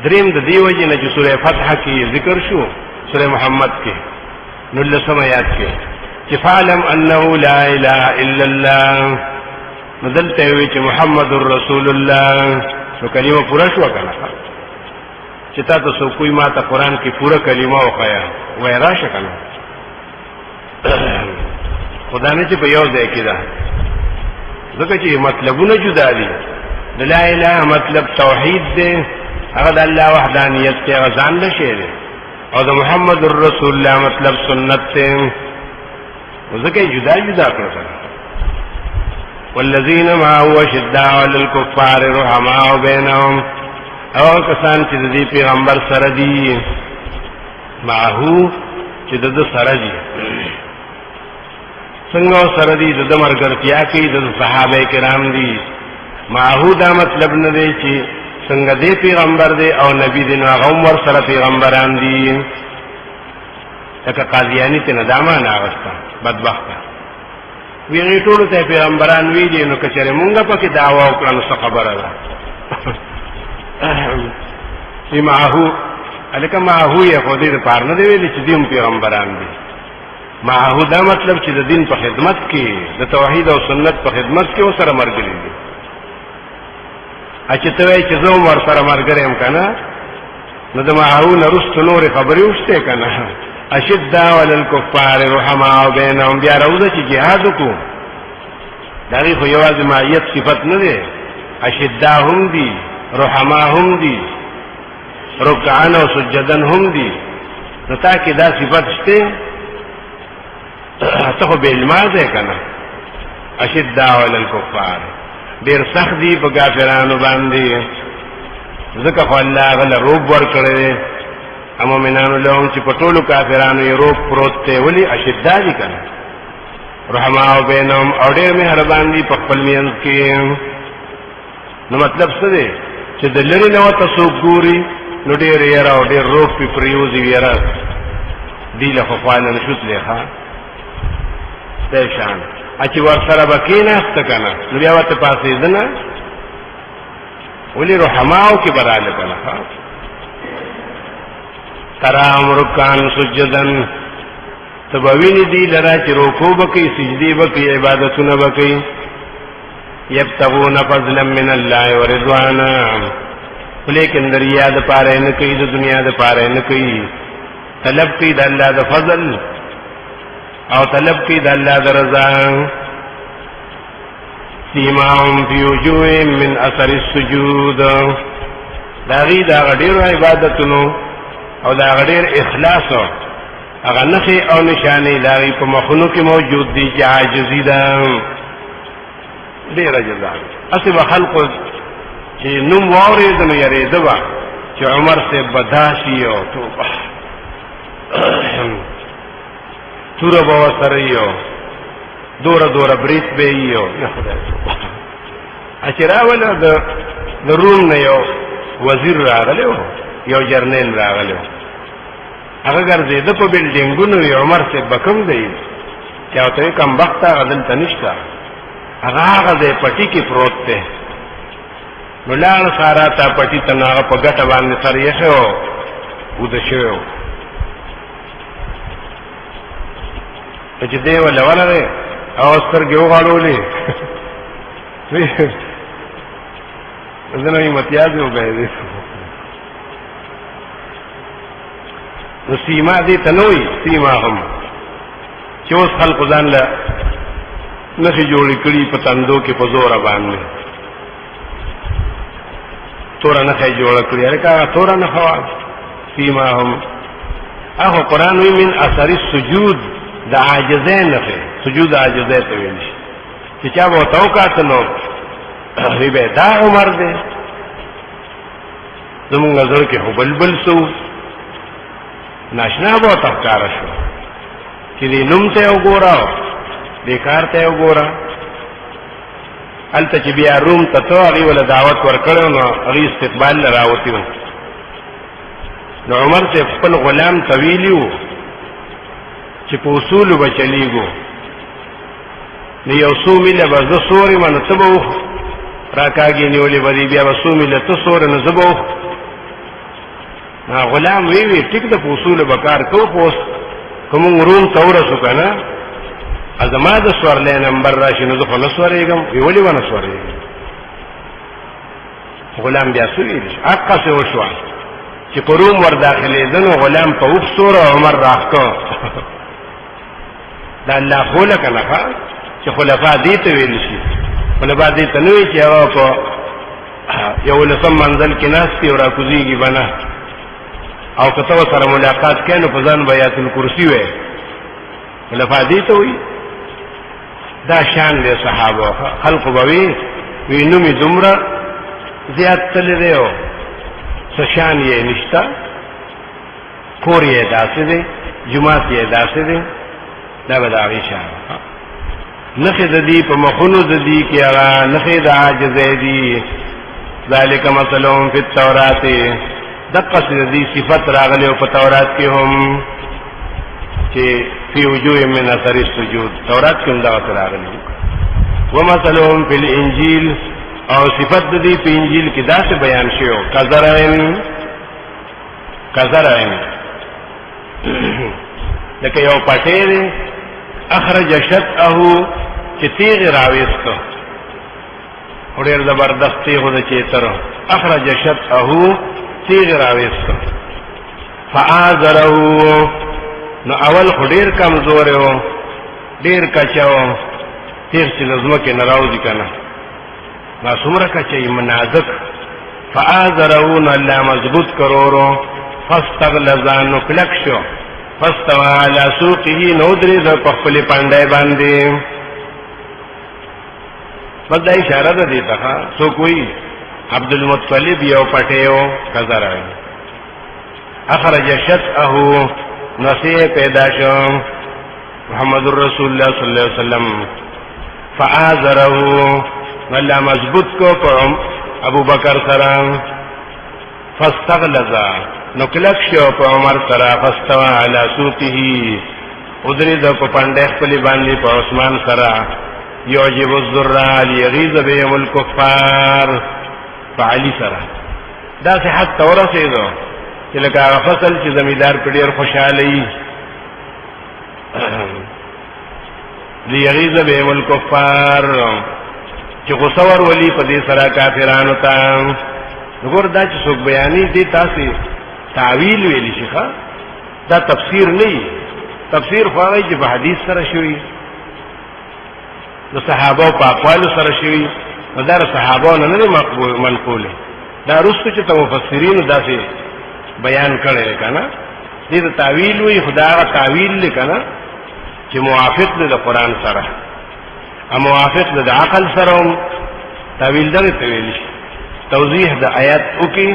دریم د دیو جن چې سوره فتح کې ذکر شو سوره محمد کې نو لسم آیات کې چې فعلم انه لا اله الا الله مدلته وی چې محمد رسول الله نو کلمه پورا شو کنه چې تاسو کوئی ما ته قران کې پورا کلمه وخیا وای راشه کنه خدای نه چې په یو ځای کې ده ځکه چې مطلبونه جدا دي لا اله مطلب توحید دی، هغه د الله وحدانیت ته غزان نشي دی، او د محمد رسول الله مطلب سنت ته ځکه جدا جدا کړل. والذین معه اشداء علی الکفار رحماء بینهم، او کسان چې د پیغمبر سره دي، معه چې د سره دي، څنګه سره دي د مرګرتیا کې د صحابه کرام دي. معه دا مطلب نه دی چې څنګه دی پیغمبر دی او نبی دی نو هغه ور سره پیغمبران دي. لکه قادیانی ته ندامه ناغسته بدبخته ویغی ټولو ته پیغمبران وی دي، نو کچره مونږه پکې دعوا وکړو نو څه خبره ده. معه الکه معه یې خو دې پار نه دی ویلي چې دیم پیغمبران دي. معه دا مطلب چې د دین په خدمت کې، د توحید او سنت په خدمت کې وسره مرګري دي. اچ ته وای چې زه ور سره مرګري ام کنه، نو د معه نه رست نور خبرې وشته کنه. اشداء علی الکفار رحماء بینهم، بیا راوځي چې jihad کو دغه خو یوازې معیت صفت نه ده، اشداء هم دي، رحماء هم دي، رکعان او سجدن هم دي. نو تا کې دا صفت شته ته خو بیل مازه کنه. اشداء علی الکفار ډیر سخت دي په کافرانو باندې، ځکه خو الله غل روب ور کړی مومنانو لهم چې په ټولو کافرانو یې روب پروت دی. ولی اشداء دي کنه، رحماء بینهم، او ډیر مهربان دي په خپل مینځ کې. نو مطلب څه دی چې د لری نو تاسو ګوري نو ډیر یې را او ډیر روب په پریوزي ویرا دی له خو خپل نشوت لیکه پېښان اچ ور سره بکینه است کنه، نو بیا وته پاسې دنه ولی رحماء کې براله کنه. ترام رکان سجدن، تبوین دی لرا چې رکوع وکي، سجدي وکي، عبادتونه وکي. یبتغون فضلا من الله ورضوانا، لیکن د ریا د پاره نه کوي، د دنیا د پاره نه کوي. طلب کوي د الله د فضل او طلب کوي د الله د رضا. سیماهم فی وجوههم من اثر السجود، داغي دا غډیر عبادتونو او دا غډیر اخلاص هغه نخي او نشانه داغي په مخونو کې موجود دي چې عاجزی ده. ډیر جزاء اسی خلق چې نوم واورید نو یریده وا چې عمر سے بداشي او توبه تور به سره یو دورا بریت به یو یا خدای اچراول د روم نه یو وزیر راغلی یو جرنیل راغلی، هغه ګرځي د په بلډینګونو یو عمر سے بکم دی چې او ته کم وخت غدل تنشتا، هغه د پټی کې پروت دی. نو لاړ سارا ته پټی تناغه په ګټه باندې سره یې شو و د شو چې دی ولا او سترګې وغاړولې زنه یې متیاز وګړي. نو سیما دې تنوي سیما هم چې اوس خلق ځان له نشي جوړې کړي په تندو کې په زور باندې تور نه خي جوړ کړی، هغه تور نه خوا سیما هم هغه قران وی من اثر السجود د عاجزین نه سجود عاجزه ته ویل شي چې چا وو توقعت نو وی به دا عمر دې زمونږ نظر کې بلبل سو ناشنا به تفکار شو چې دې نوم ته وګورا بیکار ته وګورا الته چې بیا روم ته تو هغه ول دعوت ورکړو نو هغه استقبال راوتی نو عمر ته خپل غلام طویلیو چې په اصول بچلیګو نو یو سو مله به زه سوري من تبو راکاږي نیولې بری بیا وسو مله ته سور نه زبو غلام وی ټیک د اصول بکار کو پوس کوم روم تورسو کنه ازما د سوړلې نمبر راشي نو زه خلاص ورېګم ویولې ونه سوړېګم. غلام بیا سوي حقا څه وشو چې قروم ور داخلي دنو غلام په وښور عمر راکو دا الله خلق نه چې خلفاء دې ته ویل شي، خلفاء دې ته نوې چې هغه په یو لسم منزل کې ناستي او راکوزیږي بنا او کته سره ملاقات کینو په ځان بیات الکرسی وې لفادی ته وي دا شان دي صحابه خلق بوي وینو می دومره زیات تل دیو سشان یې نشتا کور یې داسې دی جمعات یې داسې دی دا به دا غي شان نخې د دې په مخونو د دې کې هغه نخې د عاجز دي ذالک مثلهم فی التوراۃ دقه دې صفات راغلي او په تورات کې هم چې فی وجوه من اثر السجود تورات کې هم دا راغلي ومثلهم فی الانجیل او صفات دې په انجیل کې داسې بیان شوی کذرین لکه یو پټې اخرج شطأه چې تیغ راويستو ډېر زبردست تیغ د چیتر اخرج شطأه تیغ راويستو فآذره نو اول ډېر کمزور و ډېر کچاو تیغ چې لزمکه نه راوځي کنه ما څومره کچې منازک فآذره نو الله مضبوط کرورو فاستغلظان نو کلک شو فاستوى على سوقه نودري ذ خپل پاندای باندې بل دا اشاره ده دیتا سو کوئی عبد المطلب یو پټیو کزر اخرج شطأه نسی پیدا شو محمد رسول الله صلی الله علیه وسلم فآذره ولا مضبوط کو ابو بکر سره فاستغلظ نو کلک شو په عمر سره فاستوى على سوقه ادری د په پاندې خپل باندې په عثمان سره يعجب الذرال يغيظ بهم الكفار فعلي سره دا صحت تورسه دو چې لکه فصل چې زمیدار په ډیر خوشاله ليغيظ بهم الكفار چې غصور ولي په دې سره کافرانو ته وګور دا چې څوک بیانې دي تاسو تعویل ویلی شيخه دا تفسیر نه تفسیر خو هغه چې په حدیث سره شوی د صحابه په اقوال سره شوی دا صحابه نه مقبول منقول دا رسو چې ته مفسرین داسې بیان کړي کنه دې تعویل وی خدا غا تعویل لیکنه چې موافق دی د قران سره او موافق دی د عقل سره تعویل دغه تویل شي توضیح د آیات وکي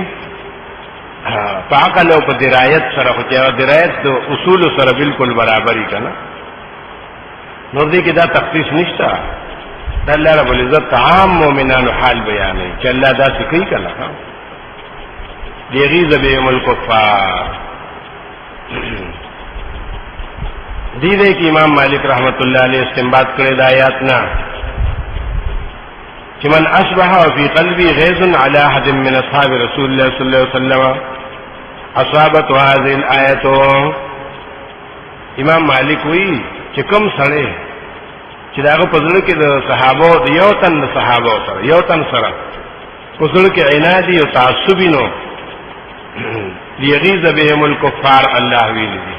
په عقل او په درایت سره خو چې درایت د اصول سره بالکل برابرۍ کنه نو دې کې دا تخصیص نشته د الله رب العزت عام مؤمنانو حال بیانې چې الله دا څه کوي کنه دیغیظ بهم الکفار دې کې امام مالک رحمت الله علیه استنباط کړی د آیات نه چې من اشبه فی قلبی غیظ علی احد من اصحاب رسول الله صلی الله علیه وسلم اصابت هذه الايه امام مالک وی چې کوم سره چې داغه په ځل کې د صحابه د یو تن صحابه سره یو تن سره په ځل کې عنادي او تعصبي نو لیغیظ بهم الکفار الله ویلی دي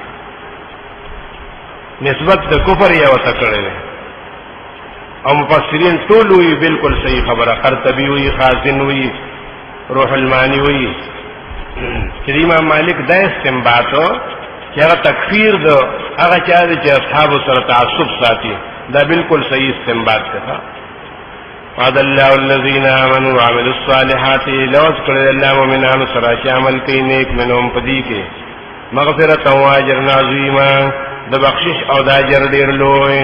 نسبت د کفر یو تکړه او مفسرین ټول وی بالکل صحیح خبره قرطبی وی خازن وی روح المانی وی چې امام مالک دا استنباط چې هغه تکفیر د هغه چا چې اصحاب سره تعصب ساتي دا بالکل صحیح استنباط ده وعد الله الذين امنوا وعملوا الصالحات لوذ کړه الله مؤمنانو سره چې عمل کوي نیک منهم پدې کې مغفرت او اجر عظیم د بخشش او د اجر ډیر لوی